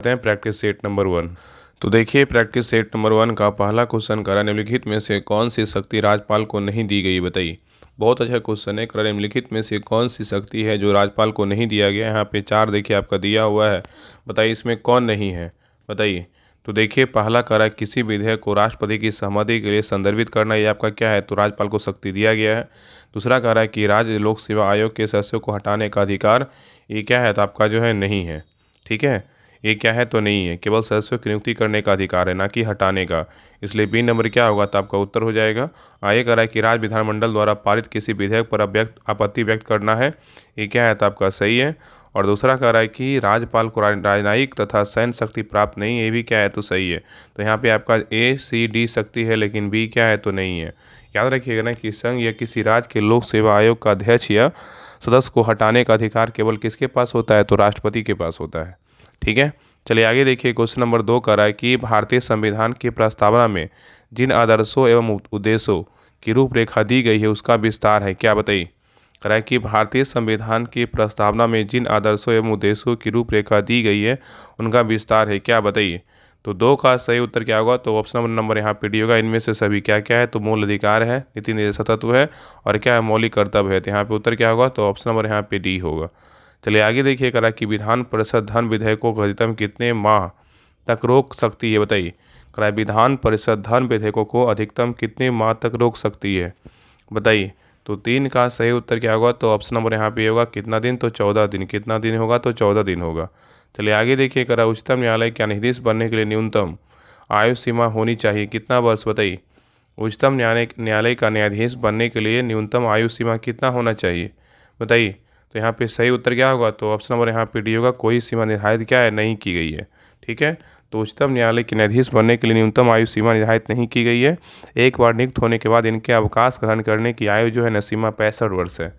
हैं practice set number 1। तो देखिए प्रैक्टिस सेट नंबर 1 का पहला क्वेश्चन करा निम्नलिखित में से कौन सी शक्ति राज्यपाल को नहीं दी गई, बताइए। बहुत अच्छा क्वेश्चन है। करा निम्नलिखित में से कौन सी शक्ति है जो राज्यपाल को नहीं दिया गया। यहाँ पे 4 देखिए आपका दिया हुआ है, बताइए इसमें कौन नहीं है, बताइए। तो देखिए पहला करा किसी विधेयक को राष्ट्रपति की सहमति के लिए संदर्भित करना, ये आपका क्या है, तो राज्यपाल को शक्ति दिया गया है। दूसरा करा कि राज्य लोक सेवा आयोग के सदस्यों को हटाने का अधिकार, ये क्या है, तो आपका जो है नहीं है। ठीक है, ये क्या है, तो नहीं है, केवल सदस्यों की नियुक्ति करने का अधिकार है, ना कि हटाने का। इसलिए बी नंबर क्या होगा, तो आपका उत्तर हो जाएगा। आगे करा है कि राज्य विधानमंडल द्वारा पारित किसी विधेयक पर आपत्ति व्यक्त करना है, ये क्या है, तो आपका सही है। और दूसरा कह रहा है कि राज्यपाल को राजनयिक तथा सैन्य शक्ति प्राप्त नहीं है, ये भी क्या है, तो सही है। तो यहाँ पे आपका ए सी डी शक्ति है, लेकिन बी क्या है, तो नहीं है। याद रखिएगा ना कि संघ या किसी राज्य के लोक सेवा आयोग का अध्यक्ष या सदस्य को हटाने का अधिकार केवल किसके पास होता है, तो राष्ट्रपति के पास होता है। ठीक है, चलिए आगे देखिए। क्वेश्चन नंबर 2 कह रहा है कि भारतीय संविधान की प्रस्तावना में जिन आदर्शों एवं उद्देश्यों की रूपरेखा दी गई है उसका विस्तार है, क्या, बताइए। कह रहा है कि भारतीय संविधान की प्रस्तावना में जिन आदर्शों एवं उद्देश्यों की रूपरेखा दी गई है उनका विस्तार है, क्या, बताइए। तो 2 का सही उत्तर क्या होगा, तो ऑप्शन नंबर यहाँ पे डी होगा। इनमें से सभी क्या क्या है, तो मूल अधिकार है, नीति निर्देशक तत्व है, और क्या है, मौलिक कर्तव्य है। तो यहाँ पे उत्तर क्या होगा, तो ऑप्शन नंबर यहाँ पे डी होगा। चलिए आगे देखिए। करा कि विधान परिषद धन विधेयकों को अधिकतम कितने माह तक रोक सकती है, बताइए। करा विधान परिषद धन विधेयकों को अधिकतम कितने माह तक रोक सकती है, बताइए। तो 3 का सही उत्तर क्या होगा, तो ऑप्शन नंबर यहाँ पे होगा कितना दिन, तो 14 दिन। कितना दिन होगा, तो 14 दिन होगा। चलिए आगे देखिए। करा उच्चतम न्यायालय के न्यायाधीश बनने के लिए न्यूनतम आयु सीमा होनी चाहिए, कितना वर्ष, बताइए। उच्चतम न्यायालय का न्यायाधीश बनने के लिए न्यूनतम आयु सीमा कितना होना चाहिए, बताइए। तो यहाँ पे सही उत्तर क्या होगा, तो ऑप्शन नंबर यहाँ पे डी होगा। कोई सीमा निर्धारित क्या है, नहीं की गई है। ठीक है, तो उच्चतम न्यायालय के न्यायाधीश बनने के लिए न्यूनतम आयु सीमा निर्धारित नहीं की गई है। एक बार नियुक्त होने के बाद इनके अवकाश ग्रहण करने की आयु जो है न सीमा 65 वर्ष है।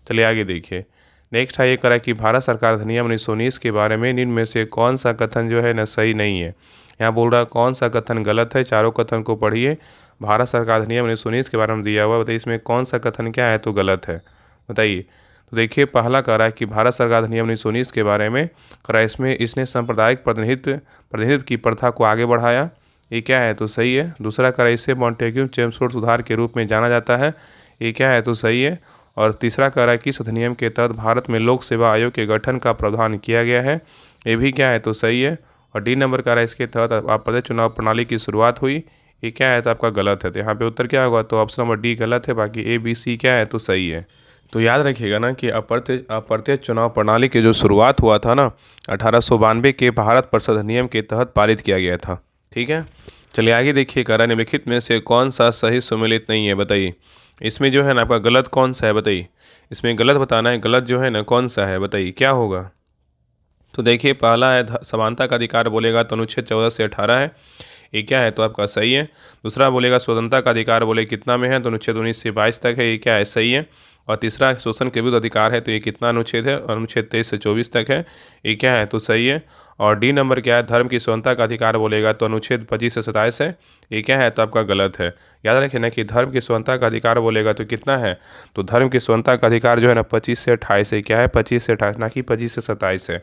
चलिए आगे देखिए। नेक्स्ट है ये करा कि भारत सरकार अधिनियम 1919 के बारे में निम्न में से कौन सा कथन जो है न सही नहीं है। यहाँ बोल रहा है कौन सा कथन गलत है, चारों कथन को पढ़िए। भारत सरकार अधिनियम 1919 के बारे में दिया हुआ है, बताइए इसमें कौन सा कथन क्या है, तो गलत है, बताइए। तो देखिए पहला कह रहा है कि भारत सरकार अधिनियम 1919 के बारे में करा इसमें इसने सांप्रदायिक प्रतिनिधित्व की प्रथा को आगे बढ़ाया, ये क्या है, तो सही है। दूसरा कह रहा है इसे मॉन्टेग्यू चेम्सफोर्ड सुधार के रूप में जाना जाता है, ये क्या है, तो सही है। और तीसरा कह रहा है कि इस अधिनियम के तहत भारत में लोक सेवा आयोग के गठन का प्रावधान किया गया है, ये भी क्या है, तो सही है। और डी नंबर कह रहा है इसके तहत आप प्रदेश चुनाव प्रणाली की शुरुआत हुई, ये क्या है, तो आपका गलत है। तो यहाँ पे उत्तर क्या होगा, तो ऑप्शन नंबर डी गलत है, बाकी ए बी सी क्या है, तो सही है। तो याद रखिएगा ना कि अप्रत्यक्ष चुनाव प्रणाली की जो शुरुआत हुआ था ना 1892 के भारत परिषद अधिनियम के तहत पारित किया गया था। ठीक है, चलिए आगे देखिए। करा निम्नलिखित में से कौन सा सही सम्मिलित नहीं है, बताइए। इसमें जो है ना आपका गलत कौन सा है, बताइए। इसमें गलत बताना है, गलत जो है ना कौन सा है, बताइए क्या होगा। तो देखिए पहला है समानता का अधिकार बोलेगा तो अनुच्छेद 14 से 18 है, ये क्या है, तो आपका सही है। दूसरा बोलेगा स्वतंत्रता का अधिकार बोले कितना में है, तो अनुच्छेद 19 से 22 तक है, ये क्या है, सही है। और तीसरा शोषण के विरुद्ध अधिकार है, तो ये कितना अनुच्छेद है, अनुच्छेद 23 से 24 तक है, ये क्या है, तो सही है। और डी नंबर क्या है, धर्म की स्वतंत्रता का अधिकार बोलेगा तो अनुच्छेद 25 से 27 है, ये क्या है, तो आपका गलत है। याद रखिए ना कि धर्म की स्वतंत्रता का अधिकार बोलेगा तो कितना है, तो धर्म की स्वतंत्रता का अधिकार जो है ना 25 से 28 है, क्या है, 25 से 28, ना कि 25 से 27 है।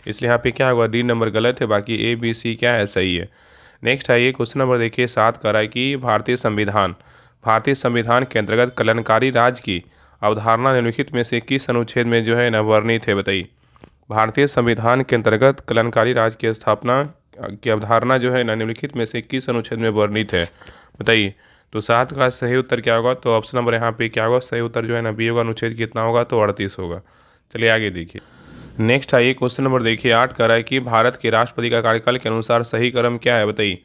इसलिए यहाँ पे क्या होगा, डी नंबर गलत है, बाकी ए बी सी क्या है, सही है। नेक्स्ट है ये क्वेश्चन नंबर देखिए 7 कह रहा है कि भारतीय संविधान के अंतर्गत कल्याणकारी राज्य की अवधारणा निम्नलिखित में से किस अनुच्छेद में जो है न वर्णित है, बताइए। भारतीय संविधान के अंतर्गत कल्याणकारी राज्य की स्थापना की अवधारणा जो है न निम्नलिखित में से किस अनुच्छेद में वर्णित है, बताइए। तो 7 का सही उत्तर क्या होगा, तो ऑप्शन नंबर यहाँ पे क्या होगा, सही उत्तर जो है ना बी होगा। अनुच्छेद कितना होगा, तो 38 होगा। चलिए आगे देखिए। नेक्स्ट आइए क्वेश्चन नंबर देखिए 8 कह रहा है कि भारत के राष्ट्रपति का कार्यकाल के अनुसार सही क्रम क्या है, बताइए।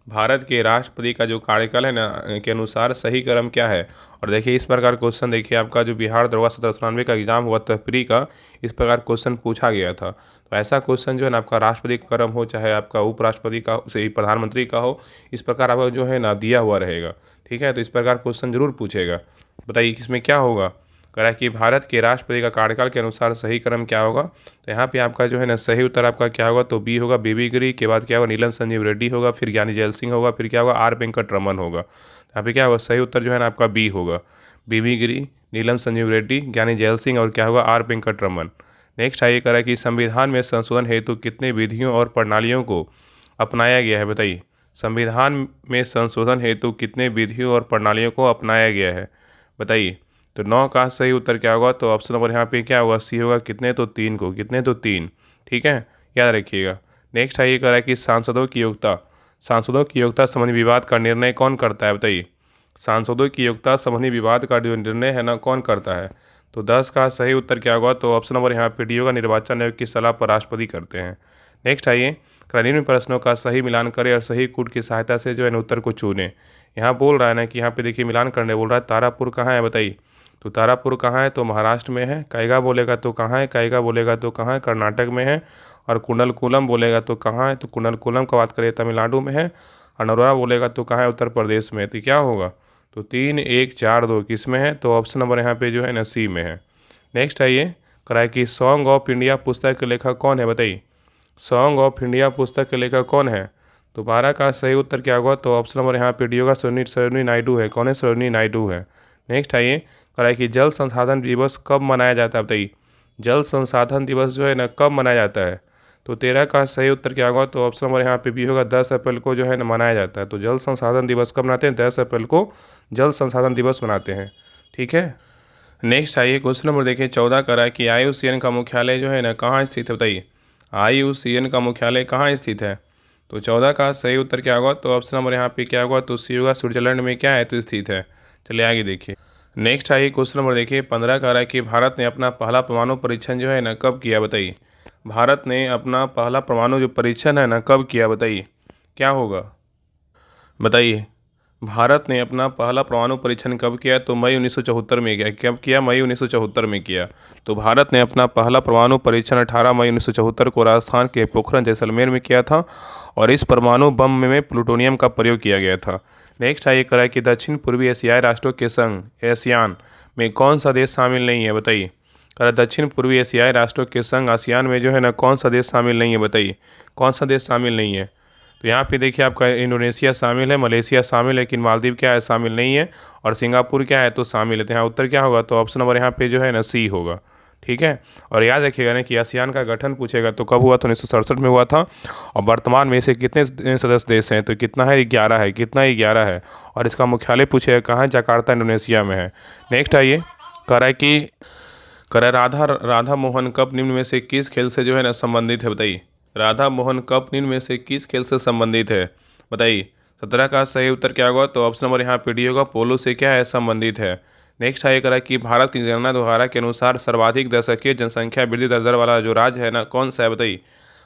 भारत के राष्ट्रपति का जो कार्यकाल है ना के अनुसार सही क्रम क्या है। और देखिए इस प्रकार क्वेश्चन देखिए आपका जो बिहार दरगाह 1793 का एग्जाम हुआ था प्री का, इस प्रकार क्वेश्चन पूछा गया था। तो ऐसा क्वेश्चन जो है ना आपका राष्ट्रपति का क्रम हो चाहे आपका उपराष्ट्रपति का से प्रधानमंत्री का हो, इस प्रकार आपका जो है ना दिया हुआ रहेगा। ठीक है, तो इस प्रकार क्वेश्चन जरूर पूछेगा, बताइए इसमें क्या होगा। कह रहा है कि भारत के राष्ट्रपति का कार्यकाल के अनुसार सही क्रम क्या होगा। तो यहाँ पे आपका जो है ना सही उत्तर आपका क्या होगा, तो बी होगा, बीबी गिरी के बाद क्या होगा, नीलम संजीव रेड्डी होगा, फिर ज्ञानी जैल सिंह होगा, फिर क्या होगा, आर वेंकट रमन होगा। तो यहाँ पे क्या होगा, सही उत्तर जो है ना आपका बी होगा, बीबी गिरी, नीलम संजीव रेड्डी, ज्ञानी जैल सिंह और क्या होगा, आर वेंकट रमन। नेक्स्ट आइए करा कि संविधान में संशोधन हेतु कितने विधियों और प्रणालियों को अपनाया गया है, बताइए। संविधान में संशोधन हेतु कितने विधियों और प्रणालियों को अपनाया गया है, बताइए। तो 9 का सही उत्तर क्या होगा, तो ऑप्शन नंबर यहाँ पे क्या होगा, सी होगा। कितने, तो 3 को, कितने, तो 3। ठीक है, याद रखिएगा। नेक्स्ट आइए करा कि सांसदों की योग्यता संबंधी विवाद का निर्णय कौन करता है, बताइए। सांसदों की योग्यता संबंधी विवाद का जो निर्णय है ना, कौन करता है। तो 10 का सही उत्तर क्या होगा, तो ऑप्शन नंबर यहाँ पे डी होगा। निर्वाचन आयोग की सलाह पर राष्ट्रपति करते हैं। नेक्स्ट आइए, निम्न प्रश्नों का सही मिलान करें और सही कूट की सहायता से जो है उत्तर को चुने। यहाँ बोल रहा है ना कि यहाँ पे देखिए मिलान करने बोल रहा है। तारापुर कहाँ है, बताइए। तो तारापुर कहाँ है, तो महाराष्ट्र में है। कायगा बोलेगा तो कहाँ है, कायगा बोलेगा तो कहाँ है, कर्नाटक में है। और कुंडलकुलम बोलेगा तो कहाँ है, तो कुंडलकुलम का बात करें तमिलनाडु में है। और नरोरा बोलेगा तो कहाँ है, उत्तर प्रदेश में। तो क्या होगा, तो 3, 1, 4, 2 किस में है, तो ऑप्शन नंबर यहाँ पे जो है ना सी में है। नेक्स्ट आइए कराए कि सॉन्ग ऑफ इंडिया पुस्तक के लेखक कौन है, बताइए। सॉन्ग ऑफ इंडिया पुस्तक के लेखक कौन है, तो 12 का सही उत्तर क्या होगा, तो ऑप्शन नंबर यहाँ पे डी होगा। सरोजिनी नायडू है। कौन है, सरोजिनी नायडू है। नेक्स्ट आइए कराए कि जल संसाधन दिवस कब मनाया जाता है, बताइए। जल संसाधन दिवस जो है ना कब मनाया जाता है, तो 13 का सही उत्तर क्या होगा, तो ऑप्शन नंबर यहाँ पे भी होगा। 10 अप्रैल को जो है ना मनाया जाता है। तो जल संसाधन दिवस कब मनाते हैं, 10 अप्रैल को जल संसाधन दिवस मनाते हैं। ठीक है। नेक्स्ट आइए क्वेश्चन नंबर देखिए 14 का है कि IUCN का मुख्यालय जो है ना कहाँ स्थित है, बताइए। IUCN का मुख्यालय कहाँ स्थित है, तो 14 का सही उत्तर क्या होगा, तो ऑप्शन नंबर यहाँ पे क्या होगा, तो सी होगा। स्विट्जरलैंड में क्या है, तो स्थित है। चलिए आगे देखिए। नेक्स्ट आइए क्वेश्चन नंबर देखिए 15 का है कि भारत ने अपना पहला परमाणु परीक्षण जो है ना कब किया, बताइए। भारत ने अपना पहला परमाणु जो परीक्षण है ना कब किया, बताइए। क्या होगा, बताइए। भारत ने अपना पहला परमाणु परीक्षण कब किया, तो मई 1974 में किया। कब किया, मई 1974 में किया। तो भारत ने अपना पहला परमाणु परीक्षण 18 मई 1974 को राजस्थान के पोखरण जैसलमेर में किया था और इस परमाणु बम में प्लूटोनियम का प्रयोग किया गया था। नेक्स्ट आइए करा कि दक्षिण पूर्वी एशियाई राष्ट्रों के संघ ASEAN में कौन सा देश शामिल नहीं है, बताइए। करा दक्षिण पूर्वी एशियाई राष्ट्रों के संघ ASEAN में जो है ना कौन सा देश शामिल नहीं है, बताइए। कौन सा देश शामिल नहीं है, तो यहाँ पे देखिए आपका इंडोनेशिया शामिल है, मलेशिया शामिल है, लेकिन मालदीव क्या है, शामिल नहीं है। और सिंगापुर क्या है, तो शामिल है। तो यहाँ उत्तर क्या होगा, तो ऑप्शन नंबर यहाँ पे जो है ना सी होगा। ठीक है। और याद रखिएगा ना कि ASEAN का गठन पूछेगा तो कब हुआ, तो 1967 में हुआ था। और वर्तमान में इसे कितने सदस्य देश हैं, तो कितना है, 11 है। कितना, 11 है। और इसका मुख्यालय पूछेगा कहाँ है, जकार्ता इंडोनेशिया में है। नेक्स्ट आइए करा कि राधा मोहन कप निम्न में से किस खेल से जो है ना संबंधित है, बताइए। राधा मोहन कप निम्न में से किस खेल से संबंधित है, बताइए। 17 का सही उत्तर क्या होगा, तो ऑप्शन नंबर यहाँ पे डी होगा। पोलो से क्या है, संबंधित है। नेक्स्ट आइए करा कि भारत की जनगणना द्वारा के अनुसार सर्वाधिक दशकीय जनसंख्या वृद्धि दर वाला जो राज्य है ना कौन सा है, बताइए।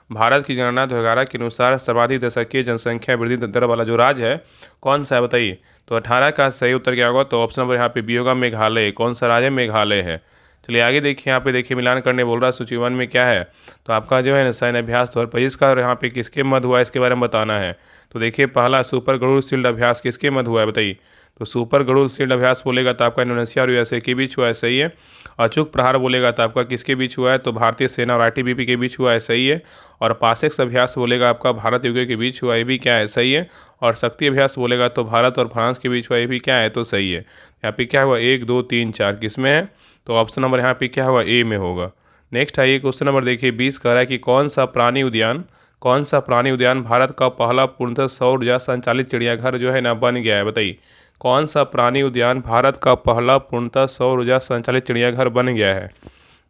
भारत की जनगणना द्वारा के अनुसार सर्वाधिक दशकीय जनसंख्या वृद्धि दर वाला जो राज्य है कौन सा है, बताइए। तो 18 का सही उत्तर क्या होगा, तो ऑप्शन नंबर यहाँ पे बी होगा। मेघालय। कौन सा राज्य, मेघालय है। चलिए आगे देखिए, यहाँ पे देखिए मिलान करने बोल रहा है। सूची 1 में क्या है, तो आपका जो है ना सैन्य अभ्यास 2025 का, और यहाँ पे किसके मध्य हुआ इसके बारे में बताना है। तो देखिए पहला सुपर गरुड़ शील्ड अभ्यास किसके मध्य हुआ है, बताइए। तो सुपर गरुड़ शील्ड अभ्यास बोलेगा तो आपका इंडोनेशिया और USA के बीच हुआ है, सही है। अचूक प्रहार बोलेगा तो आपका किसके बीच हुआ है, तो भारतीय सेना और ITBP के बीच हुआ है, सही है। और पासेक्स अभ्यास बोलेगा आपका भारत UK के बीच हुआ, ये भी क्या है, सही है। और शक्ति अभ्यास बोलेगा तो भारत और फ्रांस के बीच हुआ, ये भी क्या है, तो सही है। यहाँ पे क्या हुआ, 1, 2, 3, 4 किस में है, तो ऑप्शन नंबर यहाँ पे क्या होगा, ए में होगा। नेक्स्ट आइए क्वेश्चन नंबर देखिए 20 कह रहा है कि कौन सा प्राणी उद्यान भारत का पहला पूर्णतः सौर ऊर्जा संचालित चिड़ियाघर जो है ना बन गया है, बताइए। कौन सा प्राणी उद्यान भारत का पहला पूर्णतः सौर ऊर्जा संचालित चिड़ियाघर बन गया है,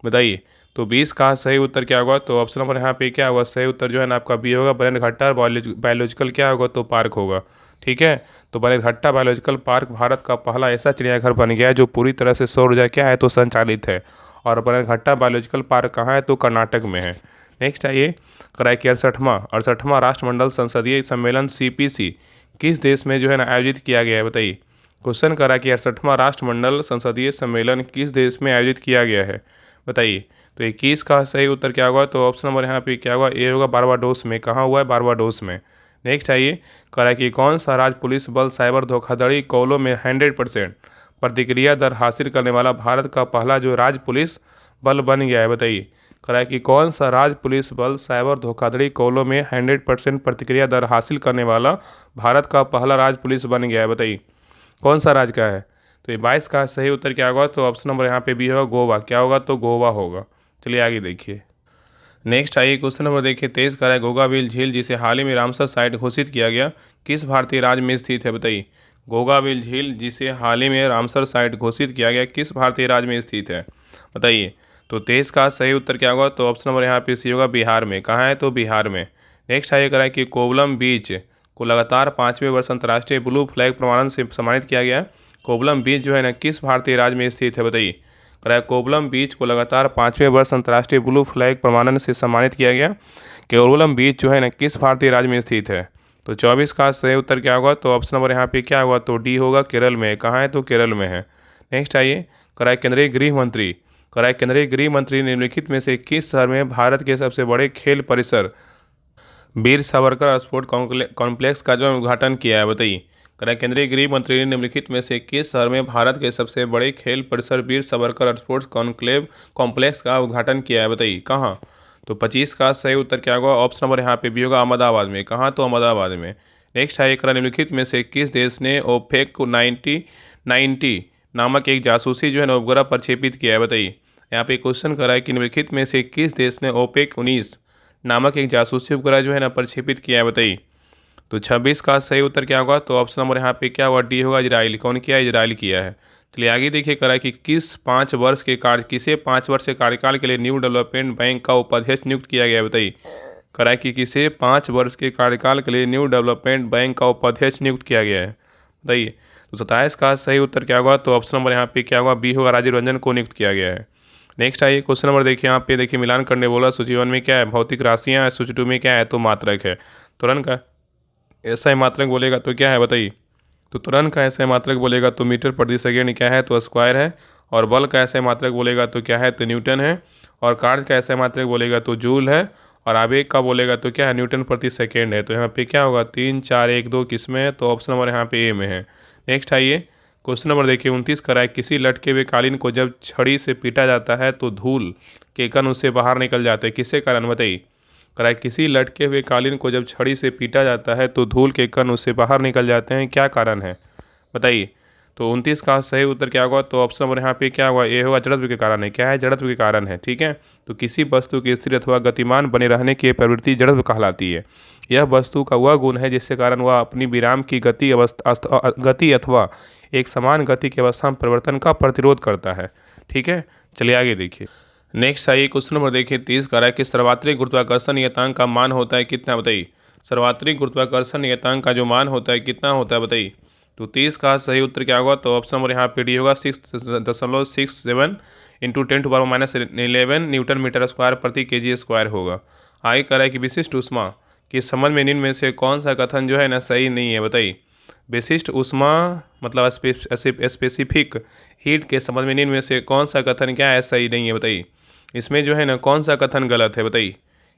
बताइए। तो 20 का सही उत्तर क्या होगा, तो ऑप्शन नंबर यहाँ पे क्या होगा, सही उत्तर जो है ना आपका बी होगा। बनेरघट्टा बायोलॉजिकल क्या होगा, तो पार्क होगा। ठीक है। तो बनेरघट्टा बायोलॉजिकल पार्क भारत का पहला ऐसा चिड़ियाघर बन गया है जो पूरी तरह से सौर ऊर्जा क्या है, तो संचालित है। और बनेरघट्टा बायोलॉजिकल पार्क कहाँ है, तो कर्नाटक में है। नेक्स्ट आइए कराए कि 68वां राष्ट्रमंडल संसदीय सम्मेलन CPC किस देश में जो है ना आयोजित किया गया है, बताइए। क्वेश्चन करा कि 68वां राष्ट्रमंडल संसदीय सम्मेलन किस देश में आयोजित किया गया है, बताइए। तो 21 का सही उत्तर क्या होगा, तो ऑप्शन नंबर यहाँ पे क्या होगा, ए होगा। बारबाडोस में। कहाँ हुआ है, बारबाडोस में। नेक्स्ट आइए करा कि कौन सा राज्य पुलिस बल साइबर धोखाधड़ी कॉलों में 100% प्रतिक्रिया दर हासिल करने वाला भारत का पहला जो राज्य पुलिस बल बन गया है, बताइए। करा कि कौन सा राज्य पुलिस बल साइबर धोखाधड़ी कॉलों में 100% प्रतिक्रिया दर हासिल करने वाला भारत का पहला राज्य पुलिस बन गया है, बताइए। कौन सा राज्य का है, तो ये 22 का सही उत्तर क्या होगा, तो ऑप्शन नंबर यहाँ पे बी होगा, गोवा। क्या होगा, तो गोवा होगा। चलिए आगे देखिए। नेक्स्ट आइए क्वेश्चन नंबर देखिए 23 का है गोगाविल झील जिसे हाल ही में रामसर साइट घोषित किया गया किस भारतीय राज्य में स्थित है बताइए। गोगाविल झील जिसे हाल ही में रामसर साइट घोषित किया गया किस भारतीय राज्य में स्थित है बताइए। तो 23 का सही उत्तर क्या होगा, तो ऑप्शन नंबर यहाँ पे सी होगा बिहार में। कहाँ है, तो बिहार में। नेक्स्ट आइए करा कि कोवलम बीच को लगातार 5वें वर्ष अंतर्राष्ट्रीय ब्लू फ्लैग प्रमाणन से सम्मानित किया गया। कोवलम बीच जो है ना किस भारतीय राज्य में स्थित है बताइए। कराया कोवलम बीच को लगातार 5वें वर्ष अंतर्राष्ट्रीय ब्लू फ्लैग प्रमाणन से सम्मानित किया गया। कोवलम बीच जो है ना किस भारतीय राज्य में स्थित है। तो 24 का सही उत्तर क्या होगा, तो ऑप्शन नंबर यहाँ पे क्या होगा, तो डी होगा, केरल में। कहाँ है, तो केरल में है। नेक्स्ट आइए कराए केंद्रीय गृह मंत्री निम्नलिखित में से किस शहर में भारत के सबसे बड़े खेल परिसर वीर सावरकर स्पोर्ट कॉम्प्लेक्स का जो उद्घाटन किया है बताइए। कराए केंद्रीय गृह मंत्री ने निम्नलिखित में से किस शहर में भारत के सबसे बड़े खेल परिसर वीर सावरकर स्पोर्ट्स कॉम्प्लेक्स का उद्घाटन किया है बताइए। कहाँ, तो 25 का सही उत्तर क्या होगा, ऑप्शन नंबर यहाँ पे भी होगा, अहमदाबाद में। कहाँ, तो अहमदाबाद में। नेक्स्ट है करा निम्नलिखित में से किस देश ने ओपेक 90 नामक एक जासूसी जो है ना उपग्रह प्रक्षेपित किया है बताइए। यहाँ पे क्वेश्चन करा है कि निम्नलिखित में से किस देश ने ओपेक 19 नामक एक जासूसी उपग्रह जो है ना प्रक्षेपित किया है बताइए। तो 26 का सही उत्तर क्या होगा, तो ऑप्शन नंबर यहाँ पे क्या होगा, डी होगा, इजराइल। कौन किया है, इजराइल किया है। चलिए आगे देखिए करा कि किसे 5 वर्ष के कार्यकाल के लिए न्यू डेवलपमेंट बैंक का उपाध्यक्ष नियुक्त किया गया है बताइए। करा कि किसे 5 वर्ष के कार्यकाल के लिए न्यू डेवलपमेंट बैंक का उपाध्यक्ष नियुक्त किया गया है बताइए। तो 27 का सही उत्तर क्या होगा, तो ऑप्शन नंबर यहाँ पे क्या होगा, बी होगा, राजीव रंजन को नियुक्त किया गया है। नेक्स्ट आइए क्वेश्चन नंबर देखिए, यहाँ पे देखिए मिलान करने बोला। सूची 1 में क्या है, भौतिक राशियाँ। सूची 2 में क्या है, तो मात्रक है। तुरंत का ऐसा मात्रक बोलेगा तो क्या है बताइए। तो तुरंत का ऐसा मात्रक बोलेगा तो मीटर प्रति सेकेंड क्या है, तो स्क्वायर है। और बल का ऐसा मात्रक बोलेगा तो क्या है, तो न्यूटन है। और कार्य का ऐसा मात्रक बोलेगा तो जूल है। और आवेग का बोलेगा तो क्या है, न्यूटन प्रति सेकेंड है। तो यहाँ पे क्या होगा, 3 4 1 2 किस में है, तो ऑप्शन नंबर यहाँ पे ए में है। नेक्स्ट आइए क्वेश्चन नंबर देखिए 29 कराए किसी लटके हुए कालीन को जब छड़ी से पीटा जाता है तो धूल के कण उससे बाहर निकल जाते हैं, किसके कारण बताइए। कराए किसी लटके हुए कालीन को जब छड़ी से पीटा जाता है तो धूल के कण उससे बाहर निकल जाते हैं, क्या कारण है बताइए। तो 29 का सही उत्तर क्या होगा, तो ऑप्शन नंबर यहाँ पे क्या होगा, ये होगा, जड़त्व के कारण है। क्या है, जड़त्व के कारण है। ठीक है, तो किसी वस्तु के स्थिर अथवा गतिमान बने रहने की प्रवृत्ति जड़त्व कहलाती है। यह वस्तु का वह गुण है जिसके कारण वह अपनी विराम की गति अथवा एक समान गति की अवस्था में परिवर्तन का प्रतिरोध करता है। ठीक है, चलिए आगे देखिए। नेक्स्ट आइए क्वेश्चन नंबर देखिए 30 का है कि सर्वात्रिक गुरुत्वाकर्षण नियतांक का मान होता है कितना बताइए। सर्वात्रिक गुरुत्वाकर्षण नियतांक का जो मान होता है कितना होता है बताइए। तो 30 का सही उत्तर क्या होगा, तो ऑप्शन नंबर यहाँ पे डी होगा, 6.67 इंटू 10⁻11 न्यूटन मीटर स्क्वायर प्रति केजी स्क्वायर होगा। आगे कह रहा है कि विशिष्ट ऊष्मा के संबंध में निम्न में से कौन सा कथन जो है ना सही नहीं है बताइए। विशिष्ट ऊष्मा मतलब स्पेसिफिक हीट के संबंध में निम्न में से कौन सा कथन क्या है, सही नहीं है बताइए। इसमें जो है ना कौन सा कथन गलत है बताइए,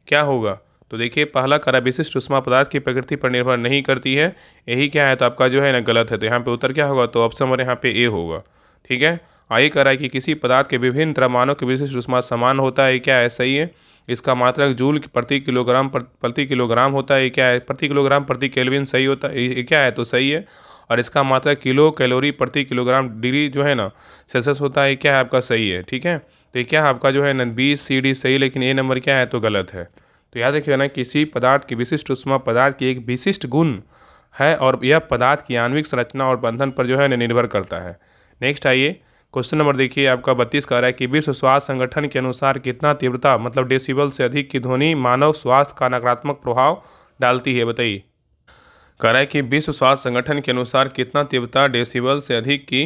क्या होगा। तो देखिए पहला करा विशिष्ट ऊष्मा पदार्थ की प्रकृति पर निर्भर नहीं करती है, यही क्या है, तो आपका जो है ना गलत है। तो यहाँ पे उत्तर क्या होगा, तो ऑप्शन नंबर यहाँ पे ए होगा। ठीक है, आगे कह रहा है कि किसी पदार्थ के विभिन्न द्रव्यमानों की विशिष्ट ऊष्मा समान होता है, क्या है, सही है। इसका मात्रक जूल प्रति किलोग्राम होता है, क्या है, प्रति किलोग्राम प्रति केल्विन सही होता है, ये क्या है, तो सही है। और इसका मात्रक किलो कैलोरी प्रति किलोग्राम डिग्री जो है ना सेल्सियस होता है, क्या है, आपका सही है। ठीक है, तो ये क्या है आपका जो है ना बी सी डी सही, लेकिन ए नंबर क्या है, तो गलत है। तो याद रखिएगा ना, किसी पदार्थ की विशिष्ट ऊष्मा पदार्थ की एक विशिष्ट गुण है और यह पदार्थ की आणविक संरचना और बंधन पर जो है निर्भर करता है। नेक्स्ट आइए क्वेश्चन नंबर देखिए आपका 32 का रहा है कि विश्व स्वास्थ्य संगठन के अनुसार कितना तीव्रता मतलब डेसिबल से अधिक की ध्वनि मानव स्वास्थ्य का नकारात्मक प्रभाव डालती है बताइए। कह रहा है कि विश्व स्वास्थ्य संगठन के अनुसार कितना तीव्रता डेसिबल से अधिक की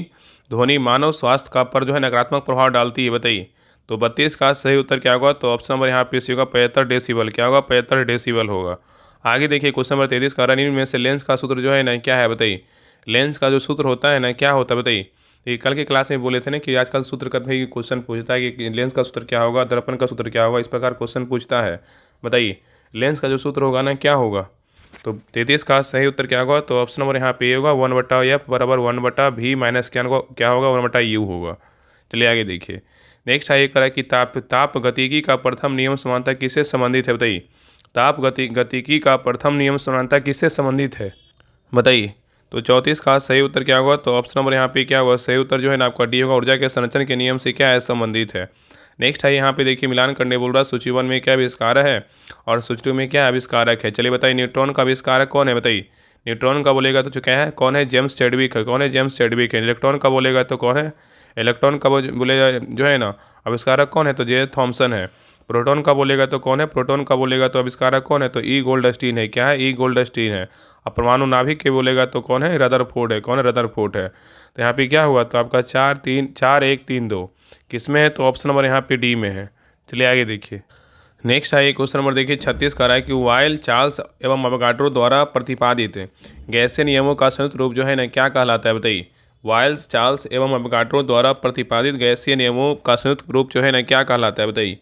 ध्वनि मानव स्वास्थ्य का पर जो है नकारात्मक प्रभाव डालती है बताइए। तो 32 का सही उत्तर क्या होगा, तो ऑप्शन नंबर यहाँ पे सी होगा 75 डेसिबल। क्या होगा, 75 डेसिबल होगा। आगे देखिए क्वेश्चन नंबर 33 का निम्न में से लेंस का सूत्र जो है ना क्या है बताइए। लेंस का जो सूत्र होता है ना क्या होता है बताइए। ये कल के क्लास में बोले थे ना कि आजकल सूत्र का भी क्वेश्चन पूछता है कि लेंस का सूत्र क्या होगा, दर्पण का सूत्र क्या होगा, इस प्रकार क्वेश्चन पूछता है। बताइए लेंस का जो सूत्र होगा ना क्या होगा। तो 33 का सही उत्तर क्या होगा, तो ऑप्शन नंबर यहाँ पे होगा 1/f बराबर 1/v माइनस क्या होगा 1/u होगा। चलिए आगे देखिए। नेक्स्ट है करा कि ताप गतिकी का प्रथम नियम समानता किससे संबंधित है बताइए। ताप गतिकी का प्रथम नियम समानता किससे संबंधित है बताइए। तो 34 का सही उत्तर क्या होगा, तो ऑप्शन नंबर यहाँ पे क्या होगा, सही उत्तर जो है ना आपका डी होगा, ऊर्जा के संरक्षण के नियम से क्या है संबंधित है। नेक्स्ट है यहाँ पे देखिए मिलान करने बोल रहा है, सूची 1 में क्या आविष्कार है और सूची 2 में क्या आविष्कारक है। चलिए बताइए न्यूट्रॉन का आविष्कारक कौन है, बताइए। न्यूट्रॉन का बोलेगा तो जो क्या है, कौन है, जेम्स चैडविक है। कौन है, जेम्स चैडविक है। इलेक्ट्रॉन का बोलेगा तो कौन है, इलेक्ट्रॉन का बोलेगा जो है ना आविष्कारक कौन है, तो जे थॉमसन है। प्रोटॉन का बोलेगा तो कौन है, प्रोटॉन का बोलेगा तो आविष्कारक कौन है, तो ई गोल्डस्टीन है। क्या है, ई गोल्डस्टीन है। और परमाणु नाभिक के बोलेगा तो कौन है, रदरफोर्ड है। कौन है, रदरफोर्ड है। तो यहाँ पे क्या हुआ, तो आपका 4-1-3-2 किस में है, तो ऑप्शन नंबर यहाँ पे डी में है। चलिए आगे देखिए। नेक्स्ट है क्वेश्चन नंबर देखिए 36 का रहा है कि वाइल, चार्ल्स एवं अवोगाड्रो द्वारा प्रतिपादित गैसीय नियमों का संयुक्त रूप जो है ना क्या कहलाता है, बताइए। वाइल्स, चार्ल्स एवं अवोगाड्रो द्वारा प्रतिपादित गैसीय नियमों का संयुक्त रूप जो है ना क्या कहलाता है, बताइए।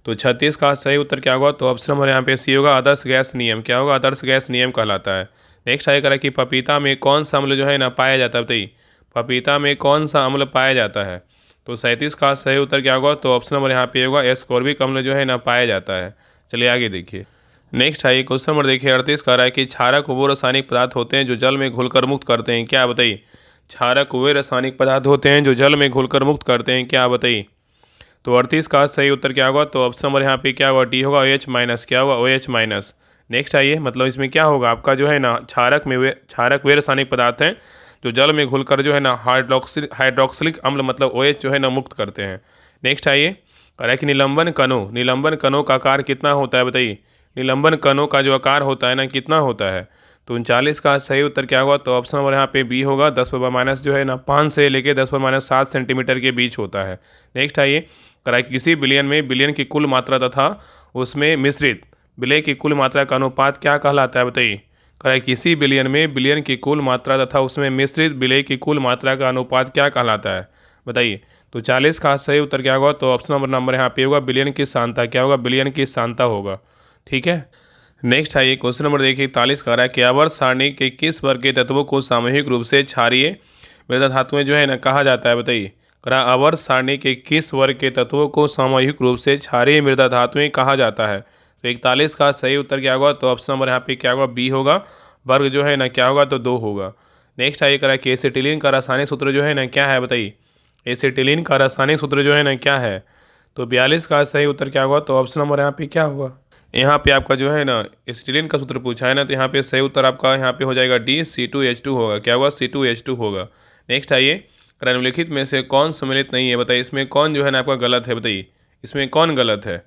तो 36 का सही उत्तर क्या होगा, तो ऑप्शन नंबर यहाँ पे सी होगा, आदर्श गैस नियम। क्या होगा, आदर्श गैस नियम कहलाता है। नेक्स्ट आएगा कि पपीता में कौन सा अम्ल जो है ना पाया जाता है, बताइए। पपीता में कौन सा अम्ल पाया जाता है, तो 37 का सही उत्तर क्या होगा, तो ऑप्शन नंबर यहाँ पे होगा एस्कॉर्बिक अम्ल जो है ना पाया जाता है। चलिए आगे देखिए। नेक्स्ट है क्वेश्चन नंबर देखिए 38 का रहा है कि क्षारक वो रासायनिक पदार्थ होते हैं जो जल में घुलकर मुक्त करते हैं, क्या बताइए। क्षारक वे रासायनिक पदार्थ होते हैं जो जल में घुलकर मुक्त करते हैं, क्या बताइए। तो 38 का सही उत्तर क्या होगा, तो ऑप्शन नंबर यहाँ पे क्या होगा, डी होगा, OH माइनस। क्या होगा, OH माइनस। नेक्स्ट आइए, मतलब इसमें क्या होगा आपका जो है ना क्षारक वे रासायनिक पदार्थ हैं जो जल में घुलकर जो है ना हाइड्रोक्सिलिक अम्ल मतलब OH जो है ना मुक्त करते हैं। नेक्स्ट आइए, कह रहा है कि निलंबन कणों का आकार कितना होता है, बताइए। निलंबन कणों का जो आकार होता है ना कितना होता है, तो 39 का सही उत्तर क्या होगा, तो ऑप्शन नंबर यहाँ पे बी होगा, 10⁻- जो है ना 5 से लेके 10⁻7 सेंटीमीटर के बीच होता है। नेक्स्ट आइए, करा किसी बिलियन में बिलियन की कुल मात्रा तथा उसमें मिश्रित विलय की कुल मात्रा का अनुपात क्या कहलाता है, बताइए। करा किसी बिलियन में बिलियन की कुल मात्रा तथा उसमें मिश्रित विलय की कुल मात्रा का अनुपात क्या कहलाता है, बताइए। तो 40 का सही उत्तर क्या होगा, तो ऑप्शन नंबर यहाँ पे होगा बिलियन की सांता। क्या होगा, बिलियन की सांता होगा। ठीक है। नेक्स्ट है ये क्वेश्चन नंबर देखिए 41 का रहा है कि आवर्त सारणी के किस वर्ग के तत्वों को सामूहिक रूप से क्षारीय मृदा धातुएं जो है ना कहा जाता है, बताइए। करा आवर्त सारणी के किस वर्ग के तत्वों को सामूहिक रूप से क्षारीय मृदा धातुएं कहा जाता है, तो 41 का सही उत्तर क्या होगा, तो ऑप्शन नंबर यहाँ पे क्या होगा, बी होगा। वर्ग जो है ना क्या होगा, तो 2 होगा। नेक्स्ट है ये करा कि एसिटिलीन का रासायनिक सूत्र जो है ना क्या है, बताइए। एसिटिलीन का रासायनिक सूत्र जो है ना क्या है, तो 42 का सही उत्तर क्या होगा, तो ऑप्शन नंबर यहाँ पे क्या होगा, यहाँ पे आपका जो है ना एसिटिलीन का सूत्र पूछा है ना, तो यहाँ पे सही उत्तर आपका यहाँ पे हो जाएगा डी, C2H2 होगा। क्या होगा, C2H2 होगा। नेक्स्ट आइए, निम्नलिखित में से कौन सम्मिलित नहीं है, बताइए। इसमें कौन जो है ना आपका गलत है, बताइए। इसमें कौन गलत है,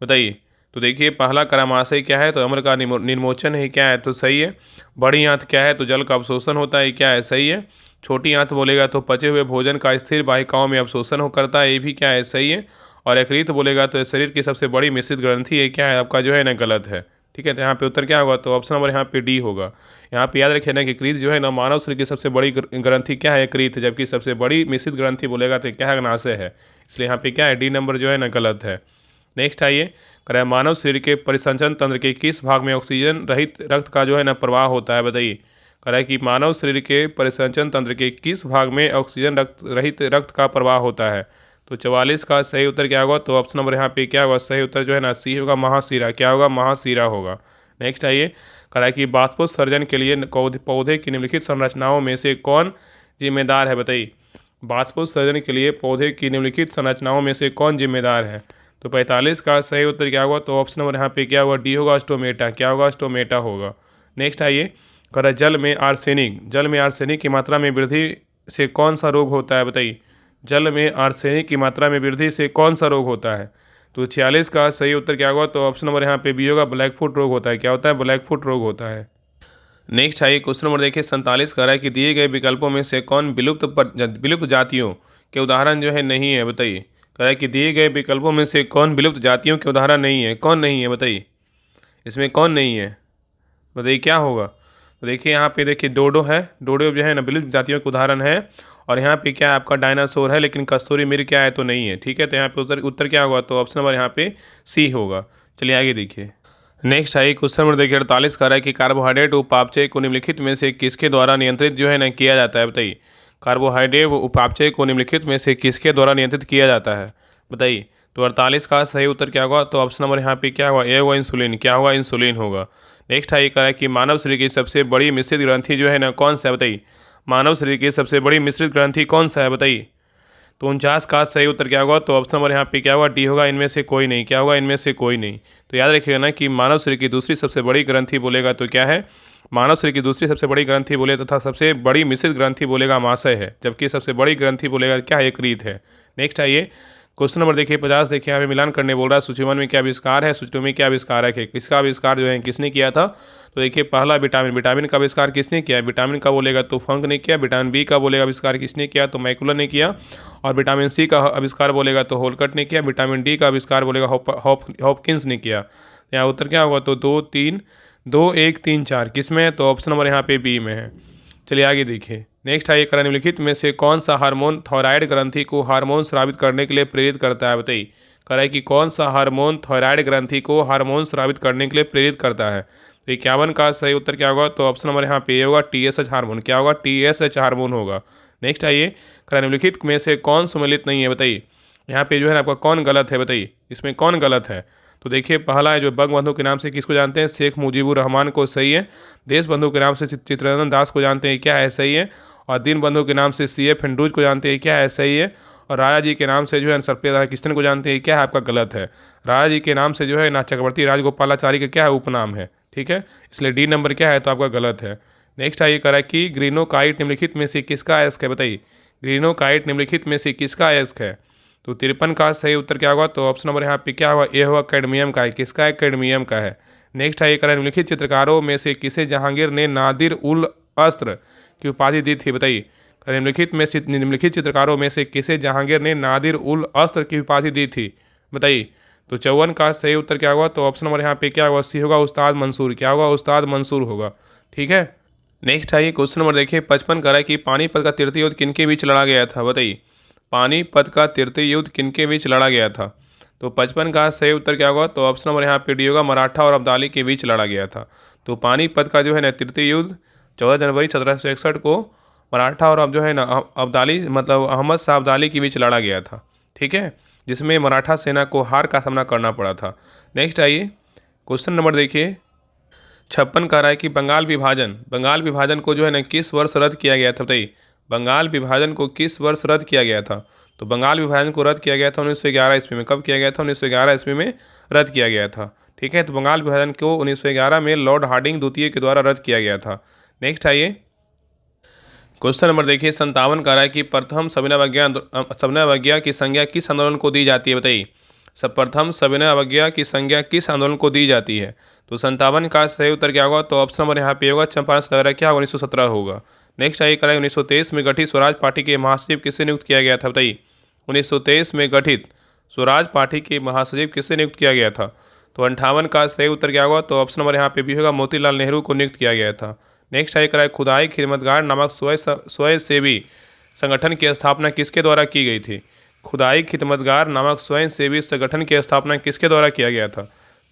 बताइए। तो देखिए पहला करामाशय क्या है, तो अम्ल का निर्मोचन है, क्या है, तो सही है। बड़ी आंत क्या है, तो जल का अवशोषण होता है, क्या है, सही है। छोटी आंत बोलेगा तो पचे हुए भोजन का स्थिर वाहिकाओं में अवशोषण हो करता है, ये भी क्या है, सही है। और यकृत बोलेगा तो शरीर की सबसे बड़ी मिश्रित ग्रंथि है, क्या है आपका जो है ना गलत है। ठीक है, तो यहाँ पे उत्तर क्या होगा, तो ऑप्शन नंबर यहाँ पे डी होगा। यहाँ पे याद रखिए ना कि यकृत जो है ना मानव शरीर की सबसे बड़ी ग्रंथि क्या है, यकृत, जबकि सबसे बड़ी मिश्रित ग्रंथि बोलेगा तो क्या है, अग्नाशय है। इसलिए यहाँ पे क्या है, डी नंबर जो है ना गलत है। नेक्स्ट आइए, कह रहा है मानव शरीर के परिसंचरण तंत्र के किस भाग में ऑक्सीजन रहित रक्त का जो है ना प्रवाह होता है, बताइए। कह रहा है कि मानव शरीर के परिसंचरण तंत्र के किस भाग में ऑक्सीजन रहित रक्त का प्रवाह होता है, तो 44 का सही उत्तर क्या होगा, तो ऑप्शन नंबर यहाँ पे क्या होगा, सही उत्तर जो है ना सी होगा, महाशिरा। क्या होगा, महाशिरा होगा। नेक्स्ट आइए, कह रहा है कि बाष्पोत्सर्जन के लिए पौधे की निम्नलिखित संरचनाओं में से कौन जिम्मेदार है, बताइए। बाष्पोत्सर्जन के लिए पौधे की निम्नलिखित संरचनाओं में से कौन जिम्मेदार है, तो 45 का सही उत्तर क्या होगा, तो ऑप्शन नंबर यहाँ पे क्या होगा, डी होगा, स्टोमेटा। क्या होगा, स्टोमेटा होगा। नेक्स्ट आइए, कह रहा है जल में आर्सेनिक की मात्रा में वृद्धि से कौन सा रोग होता है, बताइए। जल में आर्सेनिक की मात्रा में वृद्धि से कौन सा रोग होता है, तो 46 का सही उत्तर क्या होगा, तो ऑप्शन नंबर यहाँ पे बी होगा, ब्लैक फुट रोग होता है। क्या होता है, ब्लैक फुट रोग होता है। नेक्स्ट आइए क्वेश्चन नंबर देखिए 47 का रहा है कि दिए गए विकल्पों में से कौन विलुप्त जातियों के उदाहरण जो है नहीं है, बताइए। कह रहा है कि दिए गए विकल्पों में से कौन विलुप्त जातियों के उदाहरण नहीं है, कौन नहीं है, बताइए। इसमें कौन नहीं है, बताइए क्या होगा। तो देखिए यहाँ पे देखिए डोडो है, डोडो जो है ना विलुप्त जातियों के उदाहरण है। और यहाँ पे क्या है आपका डायनासोर है, लेकिन कस्तूरी मृग क्या है, तो नहीं है। ठीक है, तो यहाँ पे उत्तर क्या होगा, तो ऑप्शन नंबर यहाँ पे सी होगा। चलिए आगे देखिए। नेक्स्ट है क्वेश्चन नंबर देखिए 48 का रहा है कि कार्बोहाइड्रेट उपापचय को निम्नलिखित में से किसके द्वारा नियंत्रित जो है ना किया जाता है, बताइए। कार्बोहाइड्रेट उपापचय को निम्नलिखित में से किसके द्वारा नियंत्रित किया जाता है, बताइए। तो 48 का सही उत्तर क्या होगा, तो ऑप्शन नंबर यहाँ पे क्या होगा, ए होगा, इंसुलिन। क्या होगा, इंसुलिन होगा। नेक्स्ट है कहा है कि मानव शरीर की सबसे बड़ी मिश्रित ग्रंथि जो है ना कौन सा है, बताइए। मानव शरीर की सबसे बड़ी मिश्रित ग्रंथि कौन सा है, बताइए। तो 49 का सही उत्तर क्या होगा? तो ऑप्शन नंबर यहाँ पे क्या होगा? डी होगा, इनमें से कोई नहीं। क्या होगा? इनमें से कोई नहीं। तो याद रखिएगा ना कि मानव शरीर की दूसरी सबसे बड़ी ग्रंथि बोलेगा तो क्या है? मानव शरीर की दूसरी सबसे बड़ी ग्रंथि बोले तथा सबसे बड़ी मिश्रित ग्रंथि बोलेगा अमाशय है, जबकि सबसे बड़ी ग्रंथि बोलेगा क्या है? यकृत है। नेक्स्ट आइए क्वेश्चन नंबर देखिए 50। देखिए यहाँ पे मिलान करने बोल रहा है, सूची 1 में क्या आविष्कार है, सूची 2 में क्या आविष्कार है, किसका आविष्कार जो है किसने किया था? तो देखिए पहला विटामिन का आविष्कार किसने किया? विटामिन का बोलेगा तो फंक ने किया। विटामिन बी का बोलेगा आविष्कार किसने किया? तो मैकुलर ने किया। और विटामिन सी का आविष्कार बोलेगा तो होलकट ने किया। विटामिन डी का आविष्कार बोलेगा हॉपकिंस ने किया। यहाँ उत्तर क्या होगा? तो 2 3 2 1 3 4 किस में है? तो ऑप्शन नंबर यहाँ पे बी में है। चलिए आगे देखिए। नेक्स्ट है, करा निम्नलिखित में से कौन सा हार्मोन थायराइड ग्रंथि को हार्मोन स्रावित करने के लिए प्रेरित करता है? बताइए करा कि कौन सा हार्मोन थायराइड ग्रंथि को हार्मोन स्रावित करने के लिए प्रेरित करता है? तो 51 का सही उत्तर क्या होगा? तो ऑप्शन नंबर यहाँ पे होगा TSH हार्मोन। क्या होगा? TSH हार्मोन होगा। नेक्स्ट आइए, करा निम्नलिखित में से कौन सम्मिलित नहीं है? बताइए यहाँ पे जो है आपका कौन गलत है? बताइए इसमें कौन गलत है? तो देखिए पहला है जो बंगबंधु के नाम से किसको जानते हैं? शेख मुजीबुर रहमान को, सही है। देशबंधु के नाम से चित्तरंजन दास को जानते हैं, क्या है? सही है। और दीनबंधु के नाम से CF हिंदूज को जानते हैं, क्या है? सही है। और राजा जी के नाम से जो है सत्यपाल राधाकृष्णन को जानते हैं, क्या है? आपका गलत है। राजा जी के नाम से जो है ना चक्रवर्ती राजगोपालाचारी का क्या है? उपनाम है। ठीक है, इसलिए डी नंबर क्या है? तो आपका गलत है। नेक्स्ट आइए करा कि ग्रीनोकाइट निम्नलिखित में से किसका अयस्क है? बताइए ग्रीनोकाइट निम्नलिखित में से किसका अयस्क है? तो 53 का सही उत्तर क्या होगा? तो ऑप्शन नंबर यहाँ पे क्या होगा? ए होगा, कैडमियम का है। किसका है? कैडमियम का है। नेक्स्ट है, करा निम्नलिखित चित्रकारों में से किसे जहांगीर ने नादिर उल अस्त्र की उपाधि दी थी? बताइए निम्नलिखित चित्रकारों में से किसे जहांगीर ने नादिर उल अस्त्र की उपाधि दी थी? बताइए। तो 54 का सही उत्तर क्या होगा? तो ऑप्शन नंबर यहाँ पे क्या होगा? सी होगा, उस्ताद मंसूर। क्या होगा? उस्ताद मंसूर होगा। ठीक है। नेक्स्ट आइए क्वेश्चन नंबर देखिए 55 करा कि पानीपत का तृतीय युद्ध किनके बीच लड़ा गया था? बताइए पानीपत का तृतीय युद्ध किनके बीच लड़ा गया था? तो 55 का सही उत्तर क्या होगा? तो ऑप्शन नंबर यहाँ पे डी होगा, मराठा और अब्दाली के बीच लड़ा गया था। तो पानीपत का जो है ना तृतीय युद्ध 14 जनवरी 1761 को मराठा और अब जो है ना अब्दाली मतलब अहमद शाह अब्दाली के बीच लड़ा गया था। ठीक है, जिसमें मराठा सेना को हार का सामना करना पड़ा था। नेक्स्ट आइए क्वेश्चन नंबर देखिए 56 कह रहा है कि बंगाल विभाजन को जो है ना किस वर्ष रद्द किया गया था? बताइए बंगाल विभाजन को किस वर्ष रद्द किया गया था? तो बंगाल विभाजन को रद्द किया गया था 1911 ईस्वी में। कब किया गया था? 1911 ईस्वी में रद्द किया गया था। ठीक है, तो बंगाल विभाजन को 1911 में लॉर्ड हार्डिंग द्वितीय के द्वारा रद्द किया गया था। नेक्स्ट आइए क्वेश्चन नंबर देखिए 57 कह रहा है कि प्रथम सविनय अवज्ञा की संज्ञा किस आंदोलन को दी जाती है? बताइए प्रथम सविनय अवज्ञा की संज्ञा किस आंदोलन को दी जाती है? तो 57 का सही उत्तर क्या होगा? तो ऑप्शन नंबर यहाँ पे होगा, चंपारण सत्याग्रह क्या होगा? 1917 होगा। नेक्स्ट आइए कराए 1923 में गठित स्वराज पार्टी के महासचिव किसे नियुक्त किया गया था? बताइए 1923 में गठित स्वराज पार्टी के महासचिव किसे नियुक्त किया गया था? तो 58 का सही उत्तर क्या होगा? तो ऑप्शन नंबर यहाँ पे भी होगा, मोतीलाल नेहरू को नियुक्त किया गया था। नेक्स्ट आइए कराए खुदाई खिदमतगार नामक स्वयंसेवी संगठन की स्थापना किसके द्वारा की गई थी? खुदाई खिदमतगार नामक स्वयंसेवी संगठन की स्थापना किसके द्वारा किया गया था?